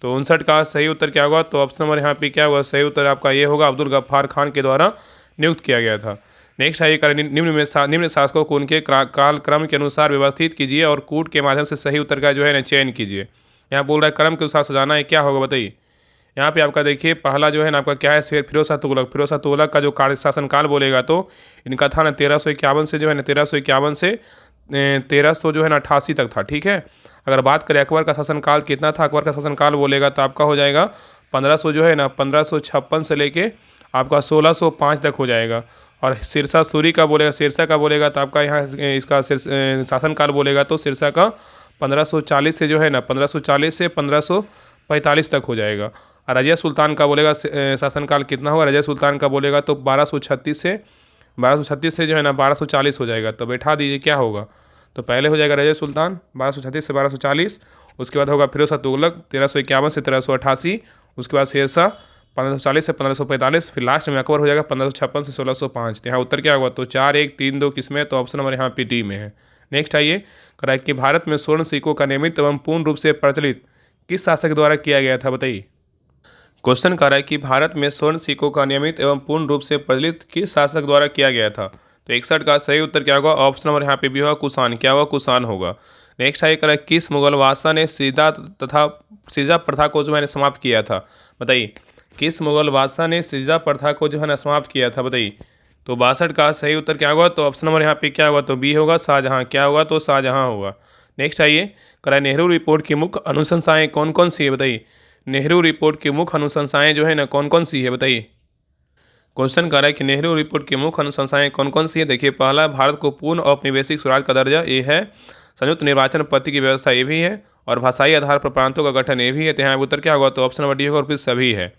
तो 59 का सही उत्तर क्या होगा? तो ऑप्शन नंबर यहाँ पे क्या होगा? सही उत्तर आपका ये होगा, अब्दुल गफ्फार खान के द्वारा नियुक्त किया गया था। नेक्स्ट आइए करें निम्न शासकों को उनके कालक्रम के अनुसार व्यवस्थित कीजिए और कूट के माध्यम से सही उत्तर का जो है ना चयन कीजिए। यहाँ बोल रहा है क्रम के अनुसार सजाना है, क्या होगा बताइए। यहाँ पे आपका देखिए पहला जो है ना आपका क्या है? फिरोज शाह तुगलक का जो कार्य शासनकाल बोलेगा तो इनका था ना 1351 से जो है ना 1351 से 1300 जो है ना 88 तक था। ठीक है, अगर बात करें अकबर का शासनकाल कितना था? अकबर का शासनकाल बोलेगा तो आपका हो जाएगा 1500 जो है ना 1556 से लेके आपका 1605 तक हो जाएगा। और सिरसा सूरी का बोलेगा, सिरसा का बोलेगा तो आपका यहाँ इसका शासनकाल बोलेगा तो सिरसा का 1540 से जो है ना 1540 से 1545 तक हो जाएगा। और रजिया सुल्तान का बोलेगा शासनकाल कितना होगा? रजिया सुल्तान का बोलेगा तो 1236 से जो है ना 1240 हो जाएगा। तो बैठा दीजिए क्या होगा? तो पहले हो जाएगा रजिया सुल्तान 1236 से 1240, उसके बाद होगा फिरोज शाह तुगलक 1351 से 1388, उसके बाद शेरशाह 1540 से 1545, फिर लास्ट में अकबर हो जाएगा 1556 से 1605। तो यहाँ उत्तर क्या होगा? तो 4 1 3 2 किसमें? तो ऑप्शन नंबर यहाँ पे डी में है। नेक्स्ट आइए कराए कि भारत में स्वर्ण सिक्कों का नियमित एवं पूर्ण रूप से प्रचलित किस शासक द्वारा किया गया था? बताइए क्वेश्चन कर रहा है कि भारत में स्वर्ण सिक्कों का नियमित एवं पूर्ण रूप से प्रचलित किस शासक द्वारा किया गया था? तो 61 का सही उत्तर क्या होगा? ऑप्शन नंबर यहाँ पे भी होगा, कुषाण। क्या होगा? कुषाण होगा। नेक्स्ट आइए करें किस मुगल बादशाह ने सिजा प्रथा को जो है समाप्त किया था? बताइए किस मुगल बादशाह ने सिजा प्रथा को जो है ना समाप्त किया था? बताइए तो 62 का सही उत्तर क्या होगा? तो ऑप्शन नंबर यहाँ पे क्या होगा? तो बी होगा, शाहजहाँ। क्या होगा? तो शाहजहाँ होगा। नेक्स्ट आइए, करा नेहरू रिपोर्ट की मुख्य अनुशंसाएं कौन कौन सी है बताइए। नेहरू रिपोर्ट की मुख्य अनुशंसाएं जो है ना कौन कौन सी है बताइए। क्वेश्चन कर रहा है कि नेहरू रिपोर्ट की मुख्य अनुशंसाएं कौन कौन सी है। देखिए, पहला, भारत को पूर्ण औपनिवेशिक स्वराज का दर्जा, ये है। संयुक्त निर्वाचन पद्धति की व्यवस्था, ये भी है। और भाषाई आधार पर प्रांतों का गठन, ये भी है। तो यहाँ उत्तर क्या होगा? तो ऑप्शन नंबर डी होगा, और फिर सभी है।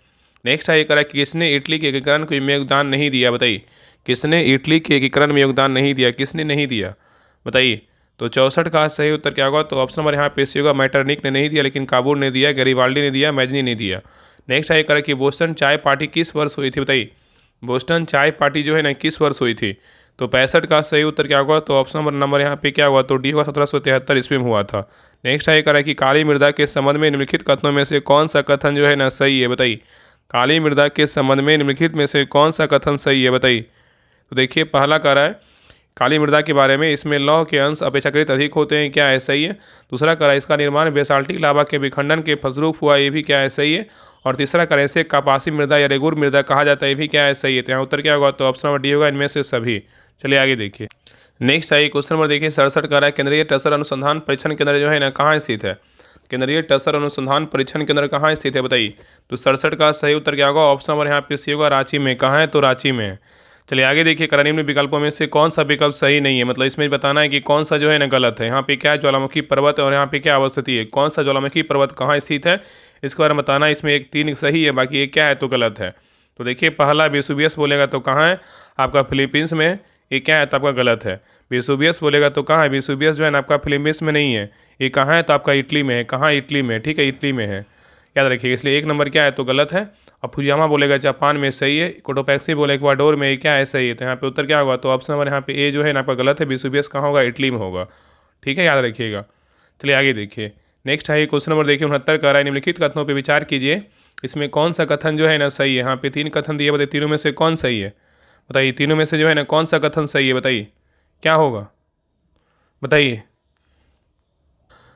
नेक्स्ट है, ये करा कि किसने इटली के एकीकरण में योगदान नहीं दिया बताइए। किसने इटली के एकीकरण में योगदान नहीं दिया? किसने नहीं दिया बताइए। तो 64 का सही उत्तर क्या होगा? तो ऑप्शन नंबर यहाँ पे सी होगा, मैटरनिक ने नहीं दिया, लेकिन काबूल ने दिया, गरीवाल्डी ने दिया, मैजनी ने दिया। नेक्स्ट है, ये करा कि बोस्टन चाय पार्टी किस वर्ष हुई थी बताइए। बोस्टन चाय पार्टी जो है ना किस वर्ष हुई थी? तो 65 का सही उत्तर क्या होगा? तो ऑप्शन नंबर यहाँ पे क्या हुआ? तो डी होगा, 1773 ईस्वी में हुआ था। नेक्स्ट है, करा कि काली मृदा के संबंध में निम्नलिखित कथनों में से कौन सा कथन जो है ना सही है बताइए। काली मृदा के संबंध में निम्नलिखित में से कौन सा कथन सही है बताइए। तो देखिए, पहला कह रहा है काली मृदा के बारे में, इसमें लौह के अंश अपेक्षाकृत अधिक होते हैं, क्या है? सही है। दूसरा कह रहा है इसका निर्माण बेसाल्टिक लावा के विखंडन के फलस्वरूप हुआ, ये भी क्या है? सही है। और तीसरा कह रहा है इसे कपासी मृदा या रेगुर मृदा कहा जाता है, ये भी क्या है? सही है। तो यहाँ उत्तर क्या होगा? तो ऑप्शन नंबर डी होगा, इनमें से सभी। चलिए आगे देखिए। नेक्स्ट आई क्वेश्चन नंबर देखिए 67 कह रहा है केंद्रीय टसर अनुसंधान परीक्षण केंद्र जो है ना कहाँ स्थित है। केंद्रीय टसर अनुसंधान परीक्षण केंद्र कहाँ स्थित है बताइए। तो 67 का सही उत्तर क्या होगा? ऑप्शन नंबर यहाँ पे सी होगा, रांची में। कहाँ है? तो रांची में है। चलिए आगे देखिए, करा निम्न विकल्पों में से कौन सा विकल्प सही नहीं है, मतलब इसमें बताना है कि कौन सा जो है ना गलत है। यहाँ पे क्या है? ज्वालामुखी पर्वत, और यहाँ पे क्या अवस्थिति है? कौन सा ज्वालामुखी पर्वत कहाँ स्थित है, इसके बारे में बताना है। इसमें एक 3 सही है, बाकी एक क्या है? तो गलत है। तो देखिए, पहला वेसुवियस बोलेगा तो कहाँ है? आपका फिलीपींस में। ये क्या है? तो आपका गलत है। वेसुवियस बोलेगा तो कहाँ है? वेसुवियस जो है ना आपका फिलीपींस में नहीं है, ये कहाँ है? तो आपका इटली में है। कहाँ? इटली में। ठीक है, इटली में है, याद रखिएगा। इसलिए 1 नंबर क्या है? तो गलत है। और फुजियामा बोलेगा जापान में, सही है। कोटोपैक्सी बोले इक्वाडोर में, क्या है? सही है। तो यहाँ पे उत्तर क्या होगा? तो ऑप्शन नंबर यहाँ पे ए जो है ना आपका गलत है। वेसुवियस कहाँ होगा? इटली में होगा। ठीक है, याद रखिएगा। चलिए आगे देखिए। नेक्स्ट है क्वेश्चन नंबर देखिए 69 का रहा है निम्नलिखित कथनों पर विचार कीजिए, इसमें कौन सा कथन जो है ना सही है। यहाँ पे 3 कथन दिए, बताइए तीनों में से कौन सही है बताइए। तीनों में से जो है ना कौन सा कथन सही है बताइए, क्या होगा बताइए।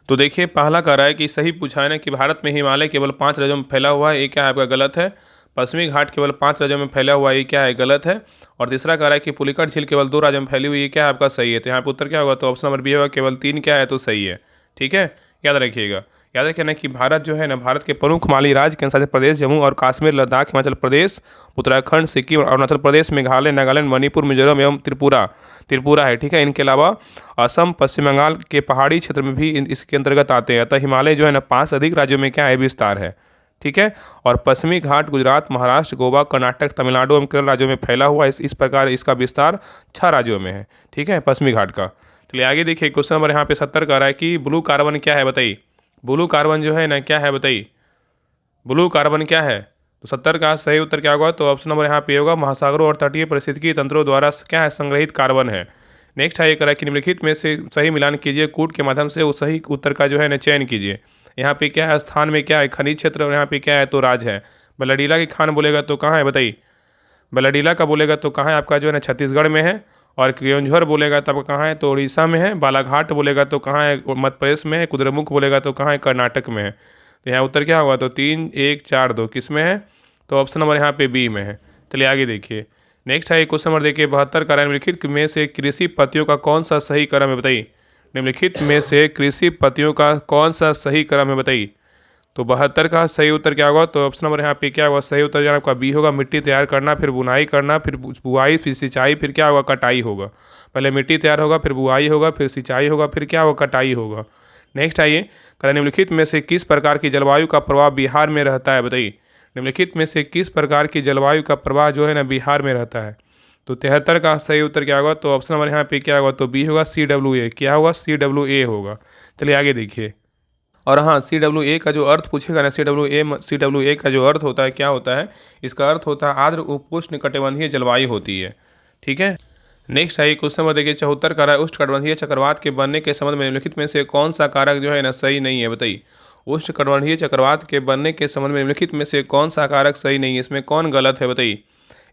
तो देखिए, पहला कह रहा है कि सही पूछा है ना कि भारत में हिमालय केवल 5 राज्यों में फैला हुआ है, ये क्या है? आपका गलत है। पश्चिमी घाट केवल 5 राज्यों में फैला हुआ है, ये क्या है? गलत है। और तीसरा कह रहा है कि पुलिकट झील केवल 2 राज्यों में फैली हुई, ये क्या है? आपका सही है। तो यहाँ पर उत्तर क्या होगा? तो ऑप्शन नंबर बी होगा, केवल 3 क्या है? तो सही है। ठीक है, याद रखिएगा। याद रखिए ना कि भारत जो है ना, भारत के प्रमुख माली राज्य केंद्रशासित प्रदेश जम्मू और कश्मीर, लद्दाख, हिमाचल प्रदेश, उत्तराखंड, सिक्किम, अरुणाचल प्रदेश, मेघालय, नागालैंड, मणिपुर, मिजोरम एवं त्रिपुरा है। ठीक है, इनके अलावा असम, पश्चिम बंगाल के पहाड़ी क्षेत्र में भी इसके अंतर्गत आते हैं। अतः हिमालय जो है ना 5 से अधिक राज्यों में क्या है? विस्तार है। ठीक है, और पश्चिमी घाट गुजरात, महाराष्ट्र, गोवा, कर्नाटक, तमिलनाडु एवं केरल राज्यों में फैला हुआ है। इस प्रकार इसका विस्तार 6 राज्यों में है। ठीक है, पश्चिमी घाट का। चलिए आगे देखिए, क्वेश्चन नंबर यहाँ पे 70 का रहा है कि ब्लू कार्बन क्या है बताइए। ब्लू कार्बन जो है ना क्या है बताइए। ब्लू कार्बन क्या है? तो 70 का सही उत्तर क्या होगा? तो ऑप्शन नंबर यहाँ पे होगा, महासागरों और तटीय पारिस्थितिकी तंत्रों द्वारा क्या है? संग्रहित कार्बन है। नेक्स्ट है, ये करा कि निम्नलिखित में से सही मिलान कीजिए, कूट के माध्यम से उस सही उत्तर का जो है ना चयन कीजिए। यहाँ पे क्या है? स्थान में क्या है? खनिज क्षेत्र, और यहाँ पे क्या है? तो राज्य है। बल्लाडीला की खान बोलेगा तो कहाँ है बताइए। बल्लाडीला का बोलेगा तो कहाँ है? आपका जो है ना छत्तीसगढ़ में है। और केयोंझर बोलेगा तब कहाँ है? तो उड़ीसा में है। बालाघाट बोलेगा तो कहाँ है? मध्य प्रदेश में है। कुद्रेमुख बोलेगा तो कहाँ है? कर्नाटक में है। तो यहाँ उत्तर क्या होगा? तो 3, 1, 4, 2 किस में है? तो ऑप्शन नंबर यहाँ पे बी में है। चलिए आगे देखिए। नेक्स्ट है क्वेश्चन नंबर देखिए 72 का, निम्नलिखित में से कृषि पत्तियों का कौन सा सही क्रम है बताइए। निम्नलिखित में से कृषि पत्तियों का कौन सा सही क्रम है बताइए। तो 72 का सही उत्तर क्या होगा? तो ऑप्शन नंबर यहाँ पे क्या होगा? सही उत्तर जो आपका बी होगा, मिट्टी तैयार करना, फिर बुनाई करना, फिर बुआई, फिर सिंचाई, फिर क्या होगा? कटाई होगा। पहले मिट्टी तैयार होगा, फिर बुआई होगा, फिर सिंचाई होगा, फिर क्या होगा? कटाई होगा। नेक्स्ट आइए, निम्नलिखित में से किस प्रकार की जलवायु का प्रभाव बिहार में रहता है बताइए। निम्नलिखित में से किस प्रकार की जलवायु का प्रभाव जो है ना बिहार में रहता है। तो 73 का सही उत्तर क्या होगा? तो ऑप्शन नंबर यहाँ पे क्या होगा? तो बी होगा, CWA। क्या होगा? CWA होगा। चलिए आगे देखिए। और हाँ, CWA का जो अर्थ पूछेगा ना, CWA का जो अर्थ होता है क्या होता है? इसका अर्थ होता है आर्द्र उपोष्ण कटिबंधीय जलवायु होती है। ठीक है, नेक्स्ट है क्वेश्चन नंबर देखिए 74 का, उष्णकटिबंधीय चक्रवात के बनने के संबंध में निम्नलिखित में से कौन सा कारक जो है ना सही नहीं है बताइए। उष्णकटिबंधीय चक्रवात के बनने के संबंध में निम्नलिखित में से कौन सा कारक सही नहीं है, इसमें कौन गलत है बताइए।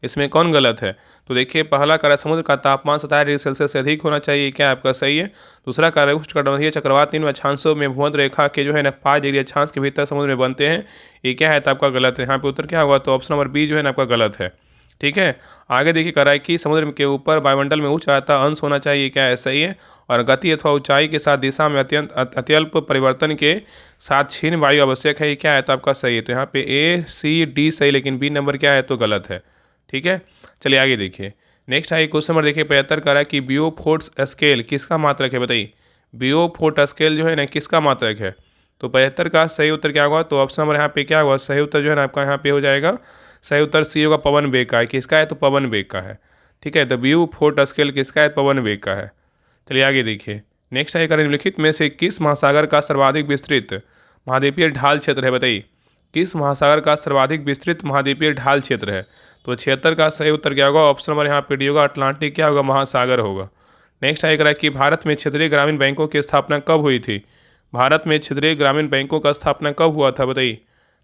इसमें कौन गलत है? तो देखिए, पहला कारक समुद्र का तापमान 27 डिग्री सेल्सियस से अधिक होना चाहिए, क्या आपका सही है। दूसरा कारक उष्णकटिबंधीय चक्रवात 3 अक्षांशों में भूमध्य रेखा के जो है ना 5 डिग्री अक्षांश के भीतर समुद्र में बनते हैं, ये क्या है? तो आपका गलत है। यहाँ पे उत्तर क्या होगा? तो ऑप्शन नंबर बी जो है ना आपका गलत है। ठीक है। आगे देखिए कह रहा है कि समुद्र के ऊपर वायुमंडल में उच्च आयता अंश होना चाहिए, क्या है सही है। और गति अथवा ऊंचाई के साथ दिशा में अत्यल्प परिवर्तन के साथ क्षीण वायु आवश्यक है, ये क्या है तो आपका सही है। तो यहाँ पे ए सी डी सही, लेकिन बी नंबर क्या है तो गलत है। ठीक है, चलिए आगे देखिए। नेक्स्ट आइए क्वेश्चन नंबर देखिए 75 कह रहा है कि बियोफोर्ट स्केल किसका मात्रक है, बताइए। बियोफोर्ट स्केल जो है ना किसका मात्रक है। तो 75 का सही उत्तर क्या होगा, तो ऑप्शन नंबर यहाँ पे क्या होगा, सही उत्तर जो है ना आपका यहाँ पे हो जाएगा, सही उत्तर सी होगा, पवन वेग का है। किसका है तो पवन वेग का है। ठीक है, तो बियोफोर्ट स्केल किसका है, पवन वेग का है। चलिए आगे देखिए। नेक्स्ट है निम्नलिखित में से किस महासागर का सर्वाधिक विस्तृत महाद्वीपीय ढाल क्षेत्र है, बताइए। किस महासागर का सर्वाधिक विस्तृत महाद्वीपीय ढाल क्षेत्र है। तो 76 का सही उत्तर क्या होगा, ऑप्शन नंबर यहाँ पे डी होगा, अटलांटिक क्या होगा, महासागर होगा। नेक्स्ट आएगा कि भारत में क्षेत्रीय ग्रामीण बैंकों की स्थापना कब हुई थी। भारत में क्षेत्रीय ग्रामीण बैंकों का स्थापना कब हुआ था, बताइए।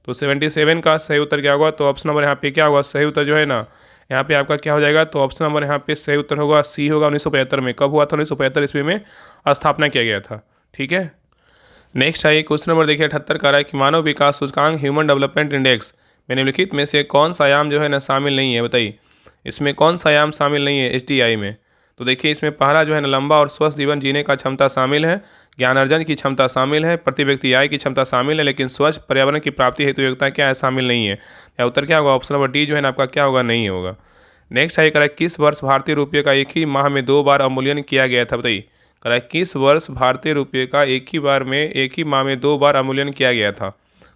तो 77 का सही उत्तर क्या होगा, तो ऑप्शन नंबर यहाँ पे क्या होगा, सही उत्तर जो है ना यहाँ पे आपका क्या हो जाएगा, तो ऑप्शन नंबर यहाँ पे सही उत्तर होगा सी होगा। 1975 में कब हुआ था, 1975 ईस्वी में स्थापना किया गया था। ठीक है। नेक्स्ट आइए क्वेश्चन नंबर देखिए 78 का रहा है कि मानव विकास सूचकांक ह्यूमन डेवलपमेंट इंडेक्स में निम्नलिखित में से कौन सा आयाम जो है ना शामिल नहीं है, बताइए। इसमें कौन सा आयाम शामिल नहीं है एचडीआई में। तो देखिए इसमें पहला जो है ना लंबा और स्वस्थ जीवन जीने का क्षमता शामिल है, ज्ञान अर्जन की क्षमता शामिल है, प्रति व्यक्ति आय की क्षमता शामिल है, लेकिन स्वच्छ पर्यावरण की प्राप्ति हेतु योग्यता क्या है, शामिल नहीं है। या उत्तर क्या होगा, ऑप्शन नंबर डी जो है ना आपका क्या होगा, नहीं होगा। नेक्स्ट है करें किस वर्ष भारतीय रुपये का एक ही माह में 2 बार अवमूल्यन किया गया था, बताइए। करें किस वर्ष भारतीय रुपये का एक ही माह में 2 बार अवमूल्यन किया गया था,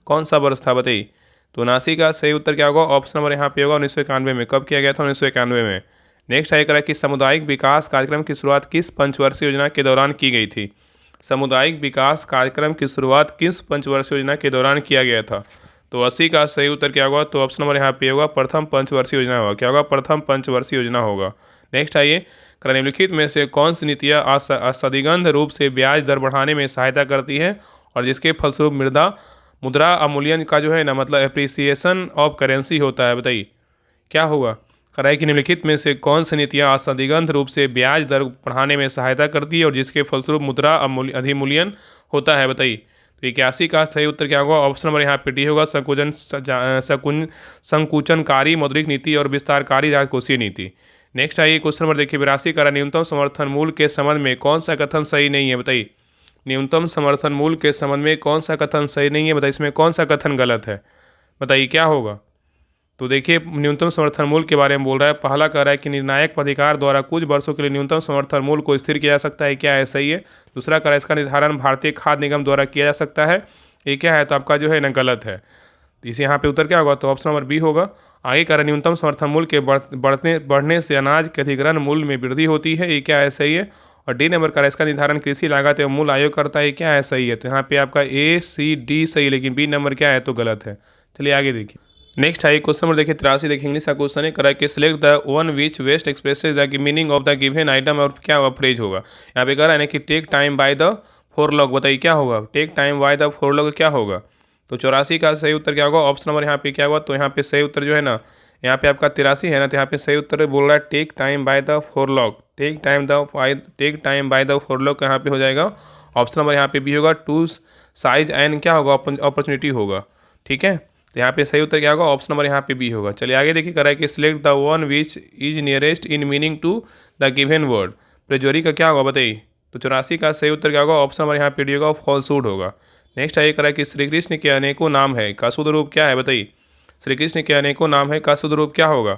कौन सा वर्ष था, बताइए। तो 79 का सही उत्तर क्या होगा, ऑप्शन नंबर यहाँ पे होगा 1991 में। कब किया गया था, 1991 में। नेक्स्ट है करें कि सामुदायिक विकास कार्यक्रम की शुरुआत किस पंचवर्षीय योजना के दौरान की गई थी। सामुदायिक विकास कार्यक्रम की शुरुआत किस पंचवर्षीय योजना के दौरान किया गया था। तो 80 का सही उत्तर क्या होगा, तो ऑप्शन नंबर यहाँ पे होगा प्रथम पंचवर्षीय योजना होगा। क्या होगा, प्रथम पंचवर्षीय योजना होगा। नेक्स्ट आइए निम्नलिखित में से कौन सी नीतियाँ असदिगंध रूप से ब्याज दर बढ़ाने में सहायता करती है और जिसके फलस्वरूप मुद्रा अवमूल्यन का जो है ना मतलब एप्रिसिएशन ऑफ करेंसी होता है, बताइए क्या होगा। कराए कि निम्नलिखित में से कौन सी नीतियाँ असदिगंध रूप से ब्याज दर बढ़ाने में सहायता करती है और जिसके फलस्वरूप मुद्रा अधिमूल्यन होता है, बताइए। तो 81 का सही उत्तर क्या होगा, ऑप्शन नंबर यहाँ पे डी होगा, संकुचनकारी मौद्रिक नीति और विस्तारकारी राजकोषीय नीति। नेक्स्ट आइए क्वेश्चन नंबर देखिए 82 का न्यूनतम समर्थन मूल्य के संबंध में कौन सा कथन सही नहीं है, बताइए। न्यूनतम समर्थन मूल्य के संबंध में कौन सा कथन सही नहीं है, बताइए। इसमें कौन सा कथन गलत है, बताइए क्या होगा। तो देखिए न्यूनतम समर्थन मूल्य के बारे में बोल रहा है। पहला कह रहा है कि निर्णायक प्राधिकार द्वारा कुछ वर्षों के लिए न्यूनतम समर्थन मूल्य को स्थिर किया जा सकता है, क्या है सही है। दूसरा कह रहा है इसका निर्धारण भारतीय खाद्य निगम द्वारा किया जा सकता है, ये क्या है तो आपका जो है ना गलत है। तो इसे यहाँ पे उत्तर क्या होगा, तो ऑप्शन नंबर बी होगा। आगे कह रहा है न्यूनतम समर्थन मूल्य के बढ़ने से अनाज के अधिग्रहण मूल्य में वृद्धि होती है, ये क्या है सही है। और डी नंबर का इसका निर्धारण कृषि लागत एवं मूल्य आयोग करता है, क्या है सही है। तो यहाँ पे आपका ए सी डी सही है, लेकिन बी नंबर क्या है तो गलत है। चलिए आगे देखिए। नेक्स्ट है क्वेश्चन नंबर देखिए 83 देखिए इंग्लिश का क्वेश्चन है। करा कि select the one which best expresses the meaning of the given item और क्या फ्रेज होगा। यहाँ पे कह रहा है ना कि टेक टाइम बाय द फोरलॉग, बताइए क्या होगा, टेक टाइम बाय द फोरलॉग क्या होगा। तो 84 का सही उत्तर क्या होगा, ऑप्शन नंबर यहाँ पे क्या होगा, तो यहाँ पे सही उत्तर जो है ना यहाँ पे आपका 83 है ना, तो यहाँ पे सही उत्तर बोल रहा है take time by the forelock. Take time by the forelock यहाँ पे हो जाएगा, ऑप्शन नंबर यहाँ पे भी होगा टू साइज एंड क्या होगा, अपॉर्चुनिटी होगा। ठीक है, तो यहाँ पे सही उत्तर क्या होगा, ऑप्शन नंबर यहाँ पे बी होगा। चलिए आगे देखिए करा है कि select the one which is nearest in meaning to the given word. प्रेजोरी का क्या होगा, बताइए। तो 84 का सही उत्तर क्या होगा, ऑप्शन नंबर यहाँ पे डी होगा, फॉल्सूड होगा। नेक्स्ट आइए करा है कि श्री कृष्ण के अनेकों नाम है का शुद्ध रूप क्या है, बताइए। श्री कृष्ण के अनेकों नाम है का शुद्ध रूप क्या होगा।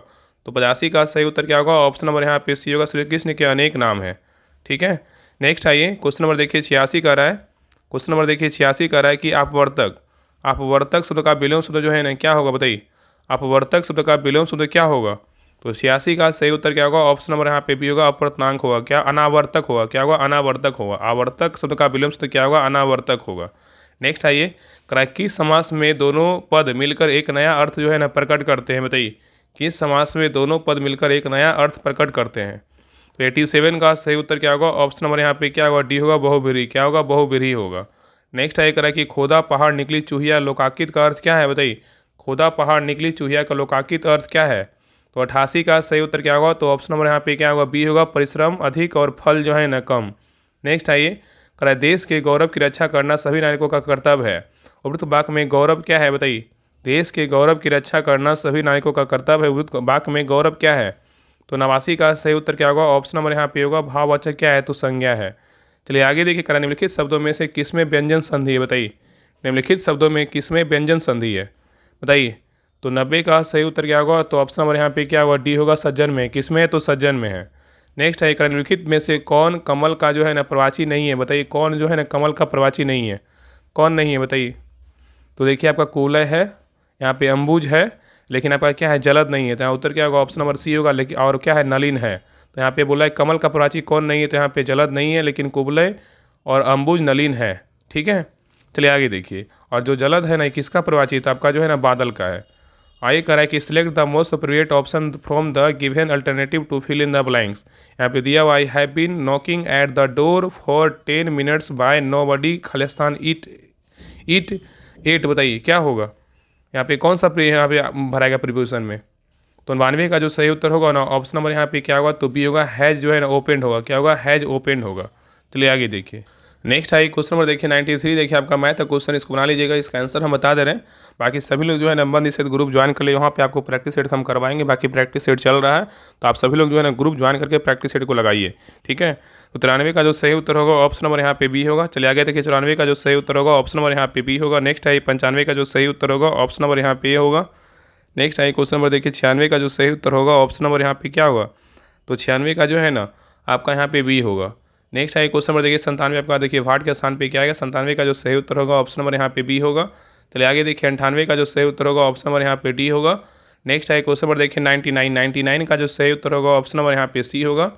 तो 85 का सही उत्तर क्या होगा, ऑप्शन नंबर यहाँ पे सी होगा, श्री कृष्ण के अनेक नाम है। ठीक है, नेक्स्ट आइए क्वेश्चन नंबर देखिए 86 का रहा है। क्वेश्चन नंबर देखिए 86 का रहा है कि अपवर्तक शब्द का विलोम शब्द जो है ना क्या होगा, बताइए। अपवर्तक शब्द का विलोम शब्द क्या होगा। तो 86 का सही उत्तर क्या होगा, ऑप्शन नंबर यहाँ पे भी होगा, अपवर्तनांक होगा। क्या, अनावर्तक होगा। क्या होगा, अनावर्तक होगा। आवर्तक शब्द का विलोम शब्द क्या होगा, अनावर्तक होगा। नेक्स्ट आइए किस समास में दोनों पद मिलकर एक नया अर्थ जो है ना प्रकट करते हैं, बताइए। किस समास में दोनों पद मिलकर एक नया अर्थ प्रकट करते हैं। तो 87 का सही उत्तर क्या होगा, ऑप्शन नंबर यहाँ पे क्या होगा, डी होगा, बहुब्रीहि। क्या होगा, बहुब्रीहि होगा। नेक्स्ट आइए करा कि खोदा पहाड़ निकली चूहिया लोकाकित का अर्थ क्या है, बताइए। खोदा पहाड़ निकली चूहिया का लोकाकित अर्थ क्या है। तो 88 का सही उत्तर क्या होगा, तो ऑप्शन नंबर यहाँ पे क्या होगा, बी होगा, परिश्रम अधिक और फल जो है न कम। नेक्स्ट आइए करा देश के गौरव की रक्षा करना सभी नागरिकों का कर्तव्य है। उपरोक्त वाक्य में गौरव क्या है, बताइए। देश के गौरव की रक्षा करना सभी नागरिकों का कर्तव्य है। वाक्य में गौरव क्या है? तो नवासी का सही उत्तर क्या होगा? ऑप्शन नंबर यहाँ पे होगा भाववाचक क्या है? तो संज्ञा है। चलिए आगे देखिए, करा निम्नलिखित शब्दों में से किसमें व्यंजन संधि है? बताइए, निम्नलिखित शब्दों में किसमें व्यंजन संधि है? बताइए। तो 90 का सही उत्तर क्या होगा? तो ऑप्शन नंबर यहाँ पे क्या होगा? डी होगा, सज्जन में। किसमें है? तो सज्जन में है। नेक्स्ट है, निम्नलिखित में से कौन कमल का जो है ना प्रवाची नहीं है? बताइए, कौन जो है ना कमल का प्रवाची नहीं है? कौन नहीं है बताइए? तो देखिए, आपका कूलय है, यहाँ पे अंबुज है, लेकिन आपका क्या है? जलद नहीं है। तो यहाँ उत्तर क्या होगा? ऑप्शन नंबर सी होगा। लेकिन और क्या है? नलिन है। तो यहाँ पे बोला है कमल का प्रवाची कौन नहीं है? तो यहाँ पे जलद नहीं है, लेकिन कुवलय और अंबुज नलिन है। ठीक है, चलिए आगे देखिए। और जो जलद है ना, किसका प्रवाची? तो आपका जो है ना बादल का है। आगे कह रहा है कि select the most appropriate option from the given alternative to fill in the blanks. यहाँ पे दिया हुआ, I have been knocking at the door for 10 minutes by nobody खालिस्तान ईट ईट एट। बताइए क्या होगा यहाँ पे? कौन सा यहाँ पे भराएगा प्रीपोजिशन में? तो 92 का जो सही उत्तर होगा ना, ऑप्शन नंबर यहाँ पे क्या होगा? तो बी होगा, हैज जो है ना ओपेंड होगा। क्या होगा? हैज ओपेंड होगा। चलिए आगे देखिए। नेक्स्ट है क्वेश्चन नंबर देखिए 93। देखिए आपका मैथ का क्वेश्चन, इसको बना लीजिएगा। इसका आंसर हम बता दे रहे हैं। बाकी सभी लोग जो है ना बंद निषेध ग्रुप ज्वाइन कर ले, वहाँ पे आपको प्रैक्टिस सेट हम करवाएंगे। बाकी प्रैक्टिस सेट चल रहा है, तो आप सभी लोग जो है ना ग्रुप ज्वाइन करके प्रैक्टिस सेट को लगाइए। ठीक है, तो 93 का जो सही उत्तर होगा ऑप्शन नंबर यहाँ पे बी होगा। चलिए आगे देखिए, 94 का जो सही उत्तर होगा ऑप्शन नंबर यहाँ पे बी होगा। नेक्स्ट है 95 का जो सही उत्तर होगा ऑप्शन नंबर यहाँ पे होगा। नेक्स्ट है क्वेश्चन नंबर देखिए 96 का जो सही उत्तर होगा ऑप्शन नंबर यहाँ पे क्या होगा? तो 96 का जो है ना आपका यहाँ पे बी होगा। नेक्स्ट है क्वेश्चन नंबर देखिए 97 आपका, देखिए वाट के स्थान पे क्या आएगा? 97 का जो सही उत्तर होगा ऑप्शन नंबर यहाँ पे बी होगा। चलिए आगे देखिए 98 का जो सही उत्तर होगा ऑप्शन नंबर यहाँ पे डी होगा। नेक्स्ट है क्वेश्चन नंबर देखिए 99 का जो सही उत्तर होगा ऑप्शन नंबर यहाँ पे सी होगा।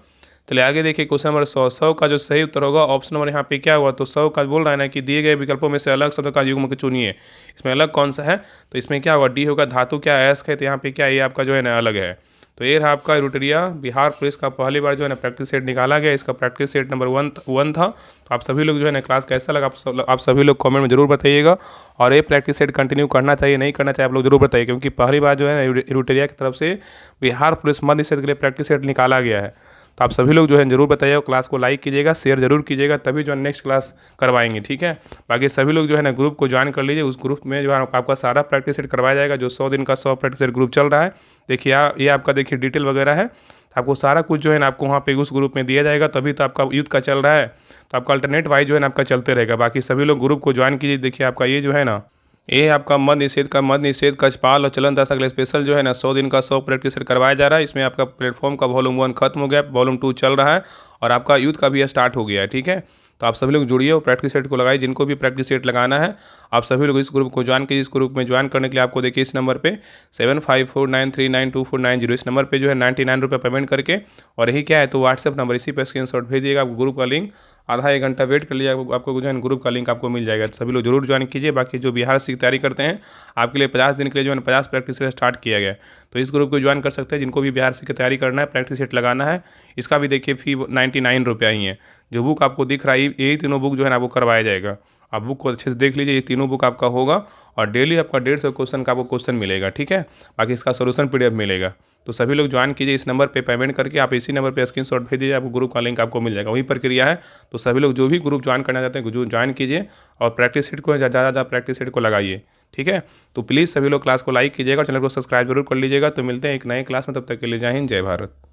चलिए आगे देखिए क्वेश्चन नंबर 100 का जो सही उत्तर होगा ऑप्शन नंबर यहाँ पे क्या हुआ? तो 100 का बोल रहा है ना कि दिए गए विकल्पों में से अलग शब्द का युग्म चुनिए। इसमें अलग कौन सा है? तो इसमें क्या होगा? डी होगा। धातु क्या है? एस्क है, तो यहाँ पे क्या है? ये आपका जो है ना अलग है। तो ये रहा आपका रुटरिया बिहार पुलिस का पहली बार जो है ना प्रैक्टिस सेट निकाला गया। इसका प्रैक्टिस सेट नंबर वन था। तो आप सभी लोग जो है ना क्लास कैसा लगा आप सभी लोग कमेंट में जरूर बताइएगा। और ये प्रैक्टिस सेट कंटिन्यू करना चाहिए नहीं करना चाहिए आप लोग जरूर बताइए, क्योंकि पहली बार जो है ना रुटरिया की तरफ से बिहार पुलिस मध्य निषेध के लिए प्रैक्टिस सेट निकाला गया है। तो आप सभी लोग जो है जरूर बताइएगा, क्लास को लाइक कीजिएगा, शेयर जरूर कीजिएगा, तभी जो है नेक्स्ट क्लास करवाएंगे। ठीक है, बाकी सभी लोग जो है ना ग्रुप को ज्वाइन कर लीजिए। उस ग्रुप में जो है आपका सारा प्रैक्टिस सेट करवाया जाएगा। जो 100 दिन का 100 प्रैक्टिस सेट ग्रुप चल रहा है, देखिए ये आपका देखिए डिटेल वगैरह है। आपको सारा कुछ जो है ना आपको वहाँ पे उस ग्रुप में दिया जाएगा। तभी तो आपका यूथ का चल रहा है, तो आपका अल्टरनेट वाइज जो है ना आपका चलते रहेगा। बाकी सभी लोग ग्रुप को ज्वाइन कीजिए। देखिए आपका ये जो है ना, ये आपका मद निषेध कछपाल और चलन दशक के स्पेशल जो है ना 100 दिन का 100 प्रैक्टिस सेट करवाया जा रहा है। इसमें आपका प्लेटफॉर्म का वॉल्यूम 1 खत्म हो गया, वॉल्यूम 2 चल रहा है, और आपका यूथ का भी स्टार्ट हो गया है। ठीक है, तो आप सभी लोग जुड़िए और प्रैक्टिस सेट को लगाइए। जिनको भी प्रैक्टिस सेट लगाना है आप सभी लोग इस ग्रुप को ज्वाइन कीजिए। इस ग्रुप में ज्वाइन करने के लिए आपको देखिए इस नंबर पे 7549392490 इस नंबर पे जो है 99 रुपये पेमेंट करके, और यही क्या है तो व्हाट्सएप नंबर, इसी पे स्क्रीनशॉट भेजिएगा। आपको ग्रुप का लिंक आधा एक घंटा वेट कर लीजिए, आपको जो है ग्रुप का लिंक आपको मिल जाएगा। तो सभी लोग जरूर ज्वाइन कीजिए। बाकी जो बिहार से तैयारी करते हैं आपके लिए 50 दिन के लिए जो है 50 प्रैक्टिस सेट स्टार्ट किया गया है, तो इस ग्रुप को ज्वाइन कर सकते हैं। जिनको भी बिहार से तैयारी करना है, प्रैक्टिस सेट लगाना है, इसका भी देखिए फी 99 रुपया ही है। जो बुक आपको दिख रहा है यही तीनों बुक जो है ना आपको करवाया जाएगा। आप बुक को अच्छे से देख लीजिए, ये तीनों बुक आपका होगा, और डेली आपका 150 क्वेश्चन का आपको क्वेश्चन मिलेगा। ठीक है, बाकी इसका सोल्यूशन PDF मिलेगा। तो सभी लोग ज्वाइन कीजिए। इस नंबर पे पेमेंट करके आप इसी नंबर पे स्क्रीनशॉट भेज दीजिए, आपको ग्रुप का लिंक आपको मिल जाएगा। वही प्रक्रिया है। तो सभी लोग जो भी ग्रुप ज्वाइन करना चाहते हैं जो ज्वाइन कीजिए, और प्रैक्टिस सेट को ज़्यादा प्रैक्टिस सेट को लगाइए। ठीक है, तो प्लीज़ सभी लोग क्लास को लाइक कीजिएगा, चैनल को सब्सक्राइब जरूर कर लीजिएगा। तो मिलते हैं एक नए क्लास में, तब तक के लिए जय हिंद, जय भारत।